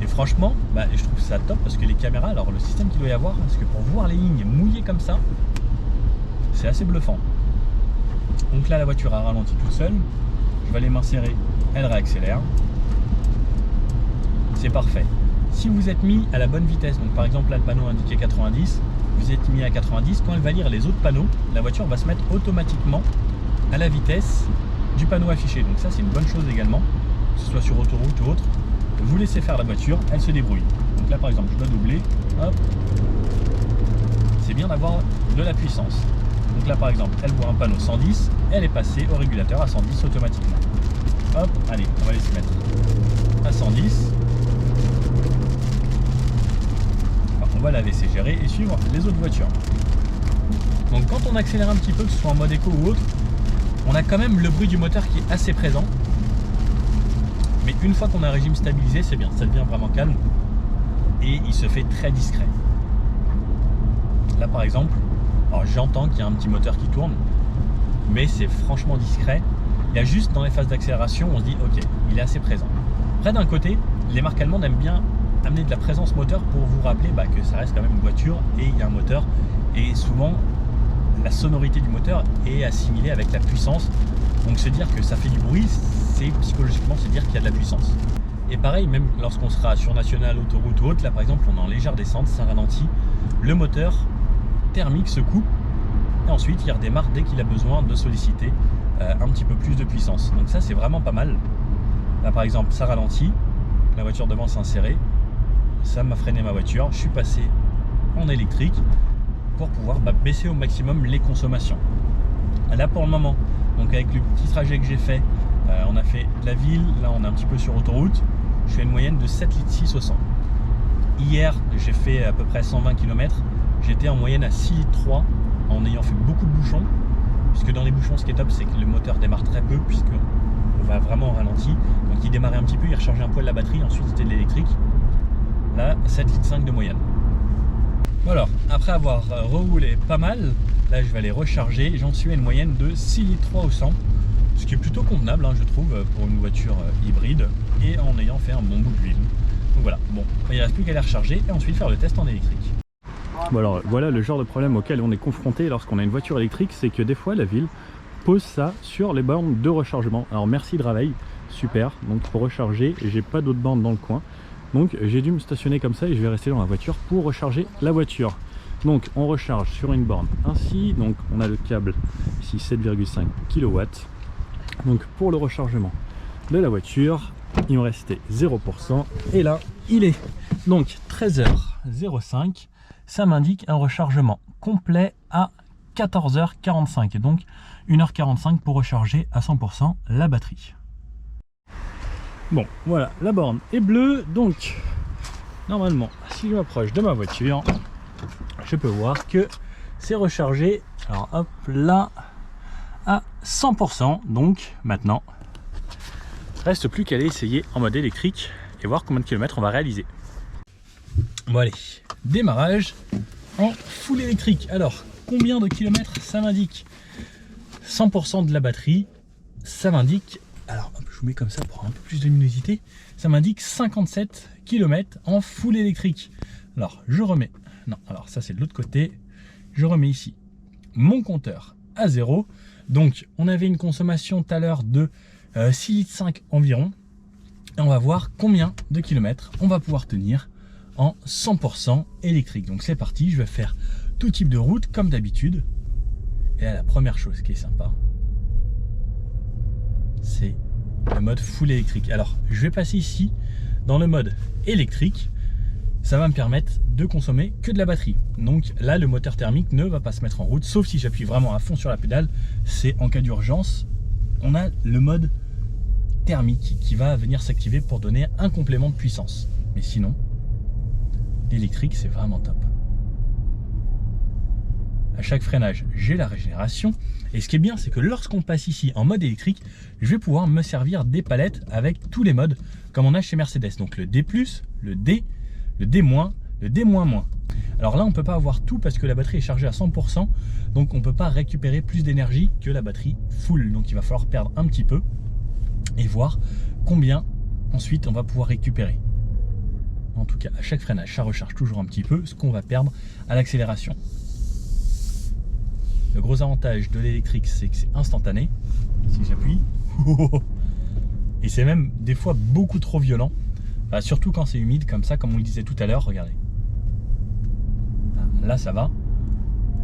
Et franchement, bah, je trouve ça top parce que les caméras, alors le système qu'il doit y avoir, parce que pour voir les lignes mouillées comme ça, c'est assez bluffant. Donc là, la voiture a ralenti toute seule. Je vais aller m'insérer, elle réaccélère. C'est parfait. Si vous êtes mis à la bonne vitesse, donc par exemple là le panneau indiqué 90, vous êtes mis à 90, quand elle va lire les autres panneaux, la voiture va se mettre automatiquement à la vitesse du panneau affiché. Donc ça c'est une bonne chose également, que ce soit sur autoroute ou autre. Vous laissez faire la voiture, elle se débrouille. Donc là par exemple je dois doubler, hop. C'est bien d'avoir de la puissance. Donc là par exemple elle voit un panneau 110, elle est passée au régulateur à 110 automatiquement. Hop, allez, on va aller se mettre à 110. Enfin, on va la laisser gérer et suivre les autres voitures. Donc quand on accélère un petit peu, que ce soit en mode éco ou autre, on a quand même le bruit du moteur qui est assez présent. Mais une fois qu'on a un régime stabilisé, c'est bien, ça devient vraiment calme. et il se fait très discret. Là par exemple, alors j'entends qu'il y a un petit moteur qui tourne, mais c'est franchement discret. Il y a juste dans les phases d'accélération, on se dit ok, il est assez présent. Après d'un côté, les marques allemandes aiment bien amener de la présence moteur pour vous rappeler que ça reste quand même une voiture et il y a un moteur. Et souvent, la sonorité du moteur est assimilée avec la puissance. Donc se dire que ça fait du bruit, c'est psychologiquement se dire qu'il y a de la puissance. Et pareil, même lorsqu'on sera sur national, autoroute ou autre, là par exemple on est en légère descente, ça ralentit, le moteur thermique se coupe et ensuite il redémarre dès qu'il a besoin de solliciter un petit peu plus de puissance. Donc ça c'est vraiment pas mal. Là par exemple ça ralentit, la voiture devant s'est insérée, ça m'a freiné ma voiture, je suis passé en électrique pour pouvoir baisser au maximum les consommations. Là pour le moment, donc avec le petit trajet que j'ai fait, on a fait de la ville, là on est un petit peu sur autoroute, je fais une moyenne de 7,6 litres au 100. Hier j'ai fait à peu près 120 km, j'étais en moyenne à 6,3 litres en ayant fait beaucoup de bouchons, puisque dans les bouchons ce qui est top c'est que le moteur démarre très peu, puisque on va vraiment au ralenti, donc il démarrait un petit peu, il rechargeait un poil la batterie, ensuite c'était de l'électrique. Là 7,5 litres de moyenne. Bon alors, après avoir reroulé pas mal, là je vais aller recharger, j'en suis à une moyenne de 6,3 litres au 100, ce qui est plutôt convenable je trouve pour une voiture hybride et en ayant fait un bon bout d'huile. Donc voilà, bon, il ne reste plus qu'à les recharger et ensuite faire le test en électrique. Bon alors voilà le genre de problème auquel on est confronté lorsqu'on a une voiture électrique, c'est que des fois la ville pose ça sur les bornes de rechargement. Alors merci Draveil, super, donc pour recharger, j'ai pas d'autres bornes dans le coin. Donc j'ai dû me stationner comme ça et je vais rester dans la voiture pour recharger la voiture. Donc on recharge sur une borne ainsi, donc on a le câble ici 7,5 kW. Donc pour le rechargement de la voiture, il me restait 0% et là il est donc 13h05, ça m'indique un rechargement complet à 14h45 et donc 1h45 pour recharger à 100% la batterie. Bon, voilà, la borne est bleue, donc normalement, si je m'approche de ma voiture, je peux voir que c'est rechargé. Alors hop là, à 100%. Donc maintenant, reste plus qu'à aller essayer en mode électrique et voir combien de kilomètres on va réaliser. Bon allez, démarrage en full électrique. Alors, combien de kilomètres ça m'indique? 100% de la batterie, ça m'indique... Alors, je vous mets comme ça pour un peu plus de luminosité. Ça m'indique 57 km en full électrique. Alors, je remets... Non, alors ça c'est de l'autre côté. Je remets ici mon compteur à 0. Donc, on avait une consommation tout à l'heure de 6,5 litres environ. Et on va voir combien de kilomètres on va pouvoir tenir en 100% électrique. Donc, c'est parti. Je vais faire tout type de route comme d'habitude. Et là, la première chose qui est sympa, c'est le mode full électrique. Alors je vais passer ici dans le mode électrique, ça va me permettre de consommer que de la batterie. Donc là le moteur thermique ne va pas se mettre en route, sauf si j'appuie vraiment à fond sur la pédale. C'est en cas d'urgence, on a le mode thermique qui va venir s'activer pour donner un complément de puissance. Mais sinon, l'électrique c'est vraiment top. À chaque freinage, j'ai la régénération. Et ce qui est bien, c'est que lorsqu'on passe ici en mode électrique, je vais pouvoir me servir des palettes avec tous les modes, comme on a chez Mercedes. Donc le D+, le D, le D-, le D-. Alors là, on ne peut pas avoir tout parce que la batterie est chargée à 100%. Donc on ne peut pas récupérer plus d'énergie que la batterie full. Donc il va falloir perdre un petit peu et voir combien ensuite on va pouvoir récupérer. En tout cas, à chaque freinage, ça recharge toujours un petit peu ce qu'on va perdre à l'accélération. Le gros avantage de l'électrique, c'est que c'est instantané. Si j'appuie, et c'est même des fois beaucoup trop violent, surtout quand c'est humide comme ça, comme on le disait tout à l'heure. Regardez, là ça va,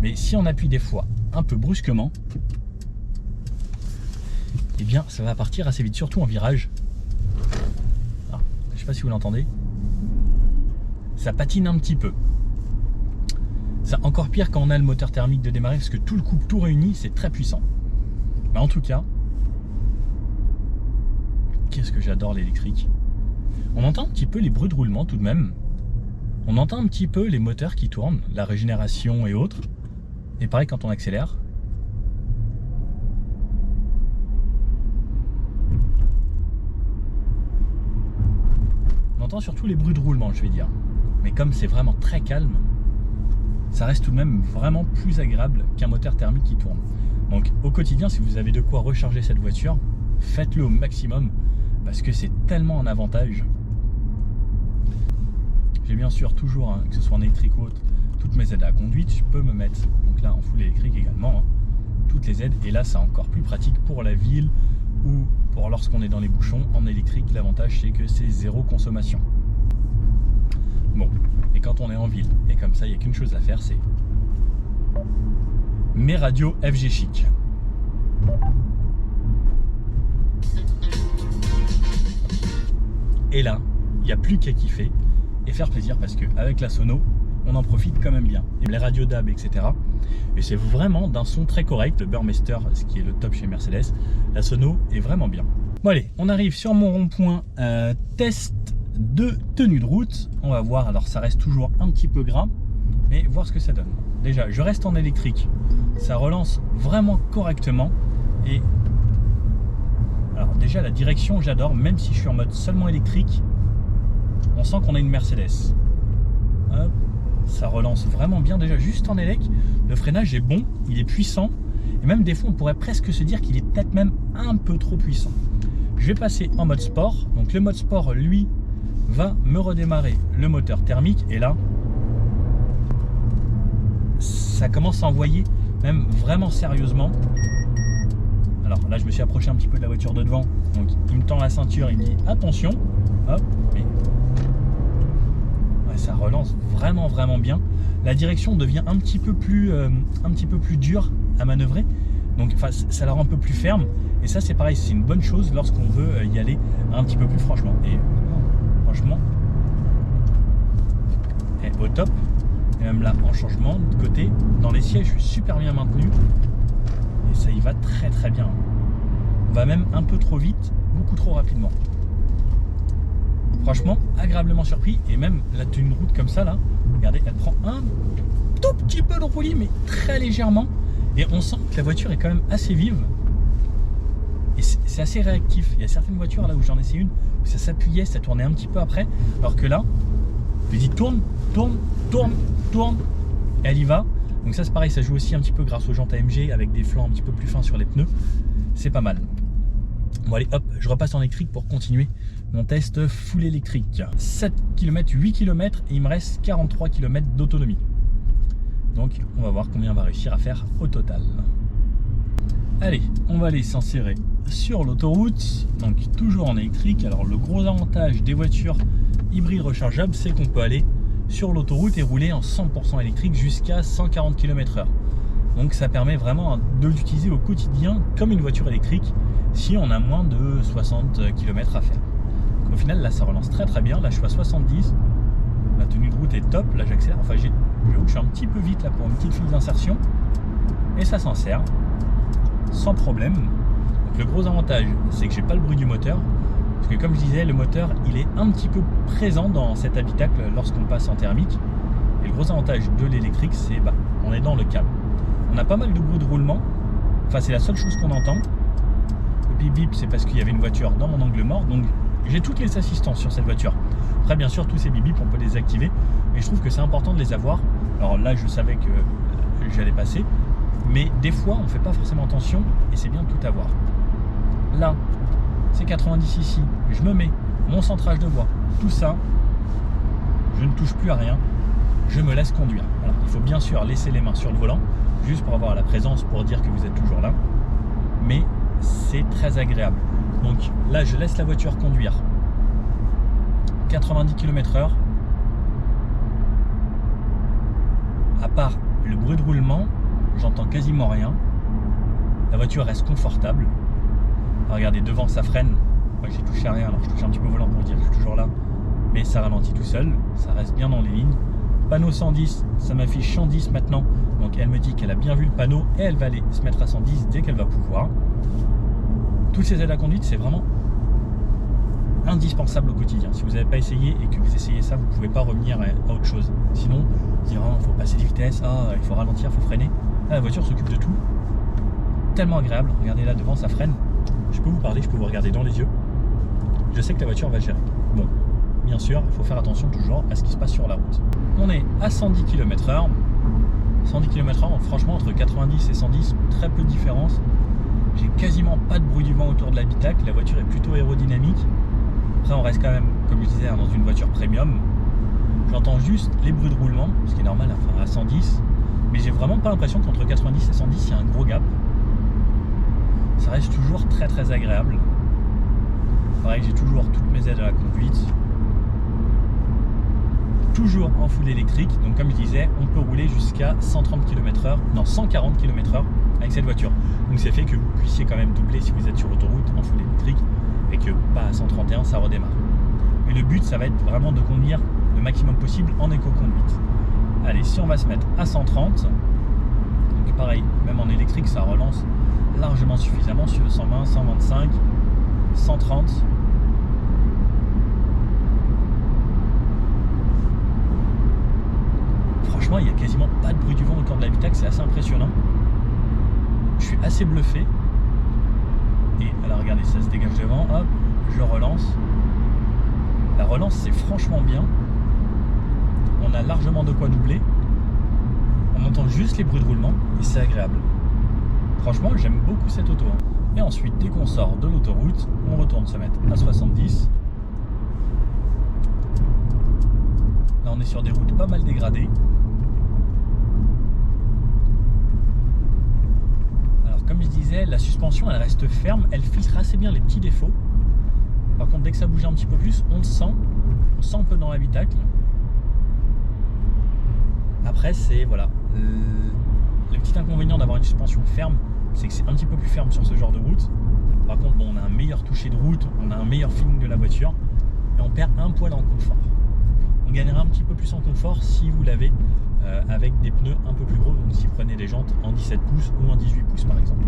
mais si on appuie des fois un peu brusquement, eh bien ça va partir assez vite, surtout en virage. Alors, je sais pas si vous l'entendez, ça patine un petit peu. C'est encore pire quand on a le moteur thermique de démarrer, parce que tout le couple, tout réuni, c'est très puissant. Mais en tout cas, qu'est-ce que j'adore l'électrique. On entend un petit peu les bruits de roulement tout de même. On entend un petit peu les moteurs qui tournent, la régénération et autres. Et pareil quand on accélère. On entend surtout les bruits de roulement, je vais dire. Mais comme c'est vraiment très calme, ça reste tout de même vraiment plus agréable qu'un moteur thermique qui tourne. Donc au quotidien, si vous avez de quoi recharger cette voiture, faites-le au maximum parce que c'est tellement un avantage. J'ai bien sûr toujours, hein, que ce soit en électrique ou autre, toutes mes aides à la conduite. Je peux me mettre, donc là en full électrique également, hein, toutes les aides. Et là, c'est encore plus pratique pour la ville ou pour lorsqu'on est dans les bouchons. En électrique, l'avantage c'est que c'est zéro consommation. Bon, et quand on est en ville, et comme ça, il n'y a qu'une chose à faire, c'est mes radios FG Chic. Et là, il n'y a plus qu'à kiffer et faire plaisir parce qu'avec la sono, on en profite quand même bien. Et les radios DAB, etc. Et c'est vraiment d'un son très correct. Le Burmester, ce qui est le top chez Mercedes, la sono est vraiment bien. Bon allez, on arrive sur mon rond-point test de tenue de route. On va voir, alors ça reste toujours un petit peu gras, mais voir ce que ça donne. Déjà, je reste en électrique, ça relance vraiment correctement. Et alors déjà la direction, j'adore, même si je suis en mode seulement électrique, on sent qu'on a une Mercedes. Hop, ça relance vraiment bien déjà juste en élec. Le freinage est bon, il est puissant, et même des fois on pourrait presque se dire qu'il est peut-être même un peu trop puissant. Je vais passer en mode sport. Donc le mode sport, lui, va me redémarrer le moteur thermique, et là ça commence à envoyer même vraiment sérieusement. Alors là je me suis approché un petit peu de la voiture de devant, donc il me tend la ceinture, il me dit attention, hop, et ouais, ça relance vraiment bien. La direction devient un petit peu plus dure à manœuvrer, donc enfin, ça la rend un peu plus ferme, et ça c'est pareil, c'est une bonne chose lorsqu'on veut y aller un petit peu plus franchement. Et franchement, au top. Et même là en changement de côté, dans les sièges, je suis super bien maintenu et ça y va très bien. On va même un peu trop vite, beaucoup trop rapidement. Franchement, agréablement surpris. Et même la tenue de route comme ça là, regardez, elle prend un tout petit peu de roulis, mais très légèrement, et on sent que la voiture est quand même assez vive et c'est assez réactif. Il y a certaines voitures là où j'en essayé une où ça s'appuyait, ça tournait un petit peu après, alors que là je lui dis tourne, et elle y va. Donc ça c'est pareil, ça joue aussi un petit peu grâce aux jantes AMG avec des flancs un petit peu plus fins sur les pneus. C'est pas mal. Bon allez hop, je repasse en électrique pour continuer mon test full électrique. 7 km, 8 km et il me reste 43 km d'autonomie. Donc on va voir combien on va réussir à faire au total. Allez, on va aller s'insérer sur l'autoroute, donc toujours en électrique. Alors le gros avantage des voitures hybrides rechargeables, c'est qu'on peut aller sur l'autoroute et rouler en 100% électrique jusqu'à 140 km/h. Donc ça permet vraiment de l'utiliser au quotidien comme une voiture électrique si on a moins de 60 km à faire. Donc, au final là ça relance très bien. Là je suis à 70, la tenue de route est top, là j'accélère, enfin je suis un petit peu vite là pour une petite file d'insertion et ça s'en sert sans problème. Donc le gros avantage c'est que j'ai pas le bruit du moteur, parce que comme je disais, le moteur il est un petit peu présent dans cet habitacle lorsqu'on passe en thermique. Et le gros avantage de l'électrique, c'est on est dans le calme. On a pas mal de bruit de roulement, enfin c'est la seule chose qu'on entend. Le bip bip, c'est parce qu'il y avait une voiture dans mon angle mort, donc j'ai toutes les assistances sur cette voiture. Après bien sûr tous ces bip bip on peut les activer, mais je trouve que c'est important de les avoir. Alors là je savais que j'allais passer, mais des fois on fait pas forcément attention et c'est bien de tout avoir. Là c'est 90 ici, je me mets mon centrage de voix, tout ça, je ne touche plus à rien, je me laisse conduire. Alors, il faut bien sûr laisser les mains sur le volant, juste pour avoir la présence, pour dire que vous êtes toujours là, mais c'est très agréable. Donc là, je laisse la voiture conduire 90 km/h, à part le bruit de roulement, j'entends quasiment rien, la voiture reste confortable. Regardez, devant ça freine, moi j'ai touché à rien, alors je touche un petit peu au volant pour dire que je suis toujours là, mais ça ralentit tout seul, ça reste bien dans les lignes. Panneau 110, ça m'affiche 110 maintenant, donc elle me dit qu'elle a bien vu le panneau et elle va aller se mettre à 110 dès qu'elle va pouvoir. Toutes ces aides à conduite, c'est vraiment indispensable au quotidien. Si vous n'avez pas essayé et que vous essayez ça, vous ne pouvez pas revenir à autre chose. Sinon, vous direz, il faut passer des vitesses, il faut ralentir, il faut freiner. Là, la voiture s'occupe de tout. Tellement agréable, regardez là devant, ça freine. Je peux vous parler, je peux vous regarder dans les yeux. Je sais que la voiture va gérer. Bon, bien sûr, il faut faire attention toujours à ce qui se passe sur la route. On est à 110 km/h. 110 km/h, franchement, entre 90 et 110, très peu de différence. J'ai quasiment pas de bruit du vent autour de l'habitacle. La voiture est plutôt aérodynamique. Après, on reste quand même, comme je disais, dans une voiture premium. J'entends juste les bruits de roulement, ce qui est normal à 110. Mais j'ai vraiment pas l'impression qu'entre 90 et 110, il y a un gros gap. Ça reste toujours très très agréable. Pareil, j'ai toujours toutes mes aides à la conduite. Toujours en full électrique. Donc comme je disais, on peut rouler jusqu'à 130 km/h, non 140 km/h avec cette voiture. Donc c'est fait que vous puissiez quand même doubler si vous êtes sur autoroute en full électrique et que pas à 131 ça redémarre. Mais le but ça va être vraiment de conduire le maximum possible en éco-conduite. Allez, si on va se mettre à 130, donc pareil, même en électrique ça relance largement suffisamment sur 120, 125, 130. Franchement, il n'y a quasiment pas de bruit du vent autour de l'habitacle, c'est assez impressionnant. Je suis assez bluffé. Et alors regardez, ça se dégage devant, hop, je relance. La relance c'est franchement bien. On a largement de quoi doubler. On entend juste les bruits de roulement et c'est agréable. Franchement, j'aime beaucoup cette auto. Et ensuite, dès qu'on sort de l'autoroute, on retourne se mettre à 70. Là, on est sur des routes pas mal dégradées. Alors, comme je disais, la suspension, elle reste ferme. Elle filtre assez bien les petits défauts. Par contre, dès que ça bouge un petit peu plus, on le sent. On sent un peu dans l'habitacle. Après, c'est voilà. Le petit inconvénient d'avoir une suspension ferme, c'est que c'est un petit peu plus ferme sur ce genre de route. Par contre, bon, on a un meilleur toucher de route, on a un meilleur feeling de la voiture et on perd un poil en confort. On gagnera un petit peu plus en confort si vous l'avez avec des pneus un peu plus gros, donc si vous prenez des jantes en 17 pouces ou en 18 pouces par exemple.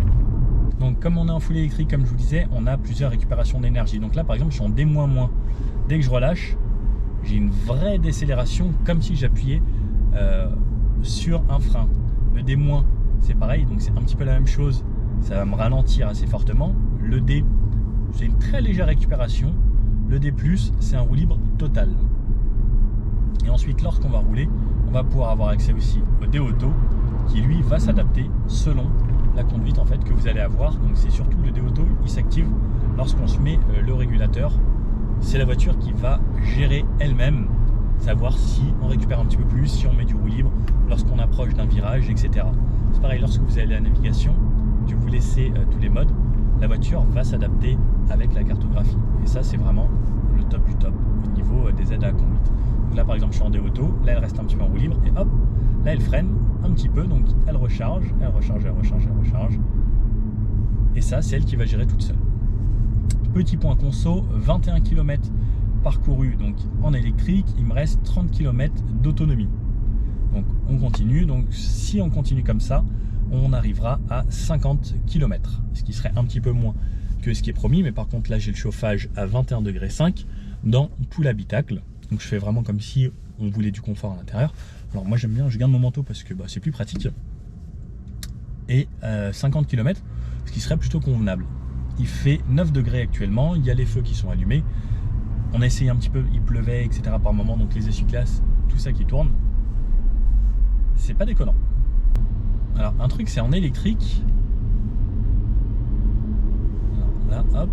Donc comme on est en full électrique, comme je vous disais, on a plusieurs récupérations d'énergie. Donc là par exemple, je suis en D-, dès que je relâche, j'ai une vraie décélération comme si j'appuyais sur un frein. Le D-, c'est pareil, donc c'est un petit peu la même chose, ça va me ralentir assez fortement. Le D, c'est une très légère récupération. Le D+, c'est un roue libre total. Et ensuite, lorsqu'on va rouler, on va pouvoir avoir accès aussi au D auto, qui lui va s'adapter selon la conduite en fait que vous allez avoir. Donc c'est surtout le D auto, il s'active lorsqu'on se met le régulateur. C'est la voiture qui va gérer elle-même, savoir si on récupère un petit peu plus, si on met du roue libre, lorsqu'on approche d'un virage, etc. C'est pareil, lorsque vous avez la navigation, que vous laissez tous les modes, la voiture va s'adapter avec la cartographie. Et ça, c'est vraiment le top du top au niveau des aides à la conduite. Donc là, par exemple, je suis en D auto, là, elle reste un petit peu en roue libre, et hop, là, elle freine un petit peu, donc elle recharge, elle recharge, elle recharge, elle recharge. Et ça, c'est elle qui va gérer toute seule. Petit point conso, 21 km parcouru donc en électrique, il me reste 30 km d'autonomie. Donc on continue, donc si on continue comme ça, on arrivera à 50 km, ce qui serait un petit peu moins que ce qui est promis, mais par contre là j'ai le chauffage à 21,5 degrés dans tout l'habitacle, donc je fais vraiment comme si on voulait du confort à l'intérieur. Alors moi j'aime bien, je garde mon manteau parce que c'est plus pratique, et 50 km, ce qui serait plutôt convenable. Il fait 9 degrés actuellement, il y a les feux qui sont allumés, on a essayé un petit peu, il pleuvait etc par moment, donc les essuie-glaces, tout ça qui tourne, c'est pas déconnant. Alors un truc, c'est en électrique, alors là hop,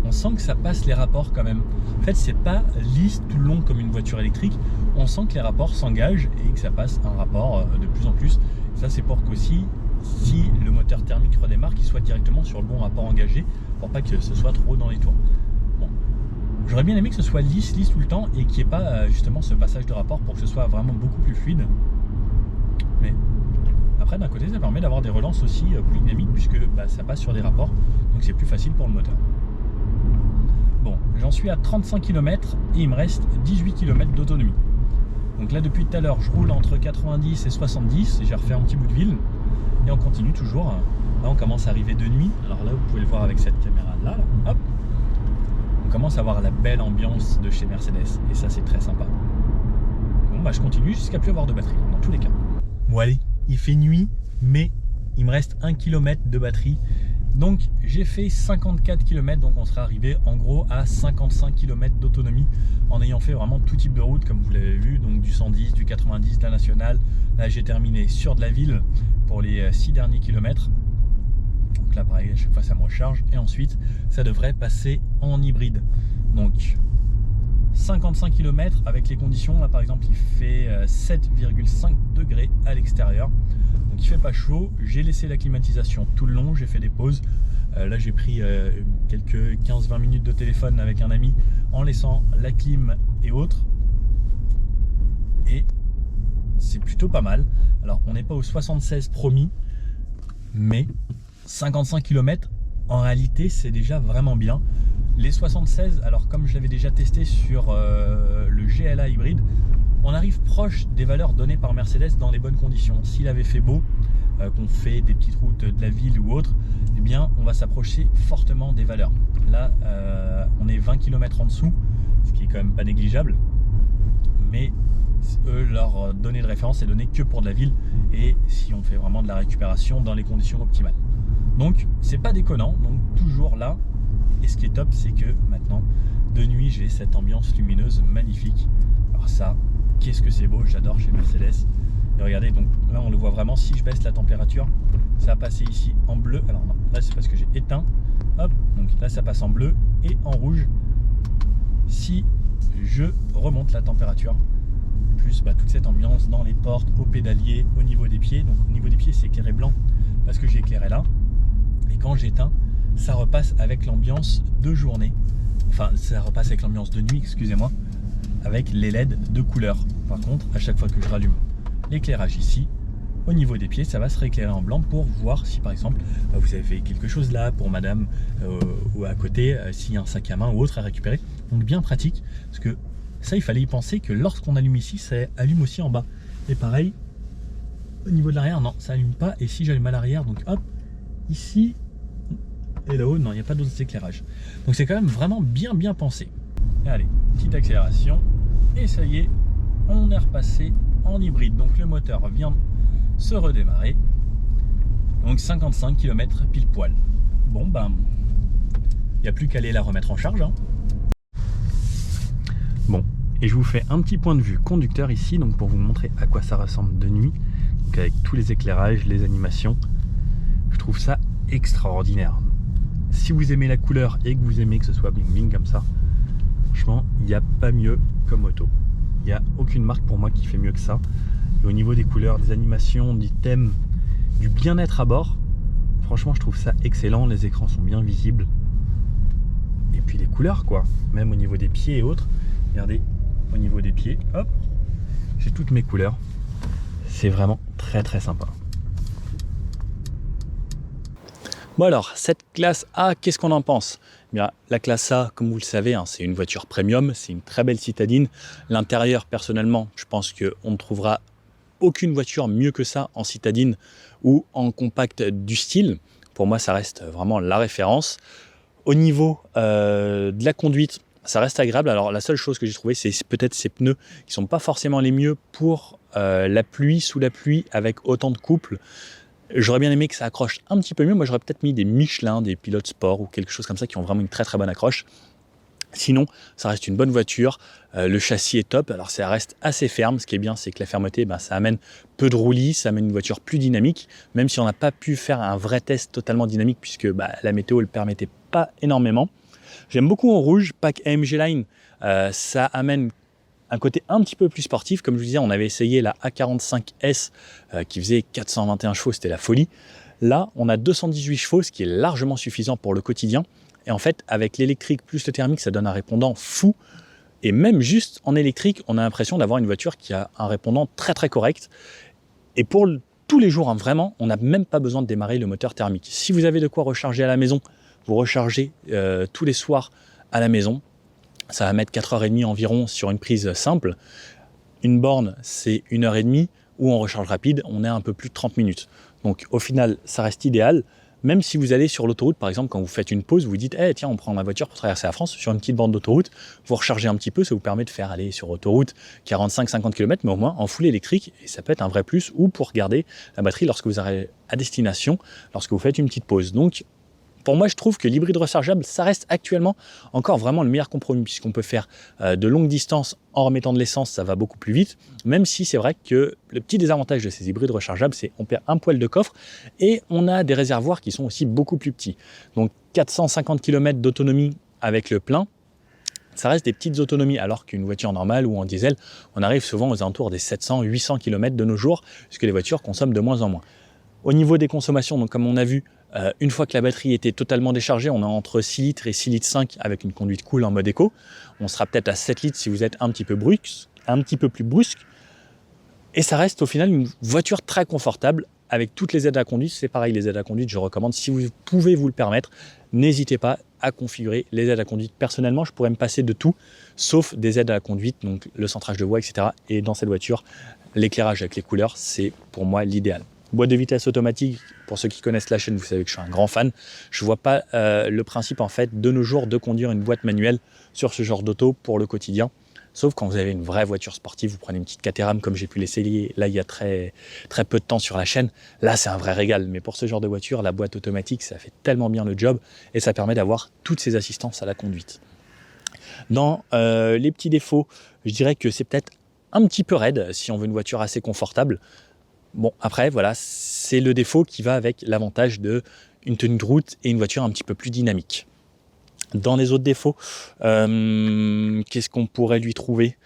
on sent que ça passe les rapports quand même. En fait c'est pas lisse tout le long comme une voiture électrique, on sent que les rapports s'engagent et que ça passe un rapport de plus en plus. Ça c'est pour qu'aussi, si le moteur thermique redémarre, qu'il soit directement sur le bon rapport engagé, pour pas que ce soit trop dans les tours. Bon. J'aurais bien aimé que ce soit lisse tout le temps et qu'il n'y ait pas justement ce passage de rapport pour que ce soit vraiment beaucoup plus fluide. Mais après d'un côté ça permet d'avoir des relances aussi plus dynamiques puisque ça passe sur des rapports, donc c'est plus facile pour le moteur. Bon, j'en suis à 35 km et il me reste 18 km d'autonomie. Donc là depuis tout à l'heure je roule entre 90 et 70, j'ai refait un petit bout de ville et on continue toujours. Là on commence à arriver de nuit, alors là vous pouvez le voir avec cette caméra là, hop, on commence à voir la belle ambiance de chez Mercedes et ça c'est très sympa. Bon je continue jusqu'à plus avoir de batterie dans tous les cas. Bon allez, il fait nuit mais il me reste 1 km de batterie Donc j'ai fait 54 km, donc on serait arrivé en gros à 55 km d'autonomie en ayant fait vraiment tout type de route comme vous l'avez vu, donc du 110, du 90, de la nationale. Là j'ai terminé sur de la ville pour les 6 derniers kilomètres. Donc là pareil, à chaque fois ça me recharge et ensuite ça devrait passer en hybride. Donc 55 km avec les conditions, là par exemple il fait 7,5 degrés à l'extérieur. Donc il fait pas chaud, j'ai laissé la climatisation tout le long, j'ai fait des pauses. Là j'ai pris quelques 15-20 minutes de téléphone avec un ami en laissant la clim et autres. Et c'est plutôt pas mal. Alors on n'est pas aux 76 promis, mais 55 km en réalité c'est déjà vraiment bien. Les 76, alors comme je l'avais déjà testé sur le GLA hybride, on arrive proche des valeurs données par Mercedes dans les bonnes conditions. S'il avait fait beau, qu'on fait des petites routes de la ville ou autre, eh bien on va s'approcher fortement des valeurs. Là on est 20 km en dessous, ce qui est quand même pas négligeable, mais eux, leur données de référence est donnée que pour de la ville et si on fait vraiment de la récupération dans les conditions optimales. Donc c'est pas déconnant, donc toujours là. Et ce qui est top, c'est que maintenant de nuit j'ai cette ambiance lumineuse magnifique. Alors ça, qu'est-ce que c'est beau, j'adore chez Mercedes. Et regardez, donc là on le voit vraiment, si je baisse la température, ça va passer ici en bleu. Alors non, là c'est parce que j'ai éteint. Hop, donc là ça passe en bleu et en rouge si je remonte la température. Plus toute cette ambiance dans les portes, au pédalier, au niveau des pieds. Donc au niveau des pieds c'est éclairé blanc parce que j'ai éclairé là. Et quand j'éteins, ça repasse avec l'ambiance de journée. Enfin, ça repasse avec l'ambiance de nuit, excusez-moi, avec les LED de couleur. Par contre, à chaque fois que je rallume l'éclairage ici, au niveau des pieds, ça va se rééclairer en blanc pour voir si par exemple vous avez fait quelque chose là pour madame ou à côté, s'il y a un sac à main ou autre à récupérer. Donc bien pratique, parce que ça, il fallait y penser que lorsqu'on allume ici, ça allume aussi en bas. Et pareil, au niveau de l'arrière, non, ça allume pas. Et si j'allume à l'arrière, donc hop, ici et là-haut, non, il n'y a pas d'autres éclairages. Donc c'est quand même vraiment bien pensé. Et allez, petite accélération. Et ça y est, on est repassé en hybride. Donc le moteur vient se redémarrer. Donc 55 km pile poil. Bon, ben, il n'y a plus qu'à aller la remettre en charge. Hein. Bon, et je vous fais un petit point de vue conducteur ici, donc pour vous montrer à quoi ça ressemble de nuit. Donc avec tous les éclairages, les animations. Je trouve ça extraordinaire. Si vous aimez la couleur et que vous aimez que ce soit bling bling comme ça, franchement, il n'y a pas mieux comme auto. Il n'y a aucune marque pour moi qui fait mieux que ça. Et au niveau des couleurs, des animations, du thème, du bien-être à bord, franchement, je trouve ça excellent. Les écrans sont bien visibles. Et puis les couleurs, quoi. Même au niveau des pieds et autres. Regardez, au niveau des pieds, hop, j'ai toutes mes couleurs. C'est vraiment très sympa. Bon alors, cette classe A, qu'est-ce qu'on en pense? Eh bien, la classe A, comme vous le savez, hein, c'est une voiture premium, c'est une très belle citadine. L'intérieur, personnellement, je pense qu'on ne trouvera aucune voiture mieux que ça en citadine ou en compact du style. Pour moi, ça reste vraiment la référence. Au niveau de la conduite, ça reste agréable. Alors la seule chose que j'ai trouvé, c'est peut-être ces pneus qui ne sont pas forcément les mieux pour la pluie, sous la pluie, avec autant de couple. J'aurais bien aimé que ça accroche un petit peu mieux. Moi, j'aurais peut-être mis des Michelin, des pilotes sport ou quelque chose comme ça qui ont vraiment une très bonne accroche. Sinon, ça reste une bonne voiture. Le châssis est top. Alors, ça reste assez ferme. Ce qui est bien, c'est que la fermeté, ça amène peu de roulis. Ça amène une voiture plus dynamique. Même si on n'a pas pu faire un vrai test totalement dynamique puisque la météo ne le permettait pas énormément. J'aime beaucoup en rouge. Pack AMG Line, ça amène un côté un petit peu plus sportif. Comme je vous disais, on avait essayé la A45S qui faisait 421 chevaux, c'était la folie. Là, on a 218 chevaux, ce qui est largement suffisant pour le quotidien. Et en fait, avec l'électrique plus le thermique, ça donne un répondant fou. Et même juste en électrique, on a l'impression d'avoir une voiture qui a un répondant très correct. Et pour tous les jours, hein, vraiment, on n'a même pas besoin de démarrer le moteur thermique. Si vous avez de quoi recharger à la maison, vous rechargez tous les soirs à la maison. Ça va mettre 4h30 environ sur une prise simple. Une borne, c'est 1h30, ou en recharge rapide, on est à un peu plus de 30 minutes. Donc au final, ça reste idéal. Même si vous allez sur l'autoroute, par exemple, quand vous faites une pause, vous dites tiens, on prend ma voiture pour traverser la France sur une petite bande d'autoroute, vous rechargez un petit peu, ça vous permet de faire aller sur autoroute 45-50 km, mais au moins en full électrique, et ça peut être un vrai plus, ou pour garder la batterie lorsque vous arrivez à destination, lorsque vous faites une petite pause. Donc pour moi, je trouve que l'hybride rechargeable, ça reste actuellement encore vraiment le meilleur compromis, puisqu'on peut faire de longues distances en remettant de l'essence, ça va beaucoup plus vite, même si c'est vrai que le petit désavantage de ces hybrides rechargeables, c'est qu'on perd un poil de coffre et on a des réservoirs qui sont aussi beaucoup plus petits. Donc 450 km d'autonomie avec le plein, ça reste des petites autonomies, alors qu'une voiture normale ou en diesel, on arrive souvent aux alentours des 700-800 km de nos jours, puisque les voitures consomment de moins en moins. Au niveau des consommations, donc comme on a vu, une fois que la batterie était totalement déchargée, on a entre 6 litres et 6 litres 5 avec une conduite cool en mode éco. On sera peut-être à 7 litres si vous êtes un petit peu plus brusque. Et ça reste au final une voiture très confortable avec toutes les aides à la conduite. C'est pareil, les aides à la conduite, je recommande, si vous pouvez vous le permettre, n'hésitez pas à configurer les aides à la conduite. Personnellement, je pourrais me passer de tout, sauf des aides à la conduite, donc le centrage de voix, etc. Et dans cette voiture, l'éclairage avec les couleurs, c'est pour moi l'idéal. Boîte de vitesse automatique, pour ceux qui connaissent la chaîne, vous savez que je suis un grand fan. Je ne vois pas le principe en fait de nos jours de conduire une boîte manuelle sur ce genre d'auto pour le quotidien. Sauf quand vous avez une vraie voiture sportive, vous prenez une petite Caterham comme j'ai pu l'essayer là il y a très peu de temps sur la chaîne. Là c'est un vrai régal, mais pour ce genre de voiture, la boîte automatique ça fait tellement bien le job et ça permet d'avoir toutes ces assistances à la conduite. Dans les petits défauts, je dirais que c'est peut-être un petit peu raide si on veut une voiture assez confortable. Bon, après, voilà, c'est le défaut qui va avec l'avantage d'une tenue de route et une voiture un petit peu plus dynamique. Dans les autres défauts, qu'est-ce qu'on pourrait lui trouver ?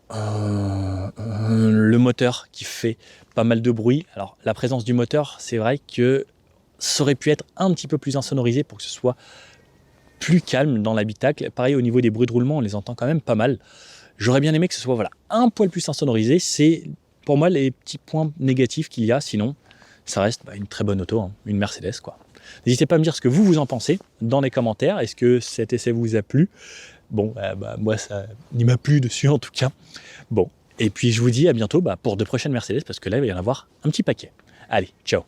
Le moteur qui fait pas mal de bruit. Alors, la présence du moteur, c'est vrai que ça aurait pu être un petit peu plus insonorisé pour que ce soit plus calme dans l'habitacle. Pareil, au niveau des bruits de roulement, on les entend quand même pas mal. J'aurais bien aimé que ce soit un poil plus insonorisé. C'est pour moi les petits points négatifs qu'il y a, sinon ça reste une très bonne auto, une Mercedes quoi. N'hésitez pas à me dire ce que vous en pensez dans les commentaires. Est-ce que cet essai vous a plu ? Bon, moi ça n'y m'a plu dessus en tout cas. Bon, et puis je vous dis à bientôt pour de prochaines Mercedes parce que là il va y en avoir un petit paquet. Allez, ciao.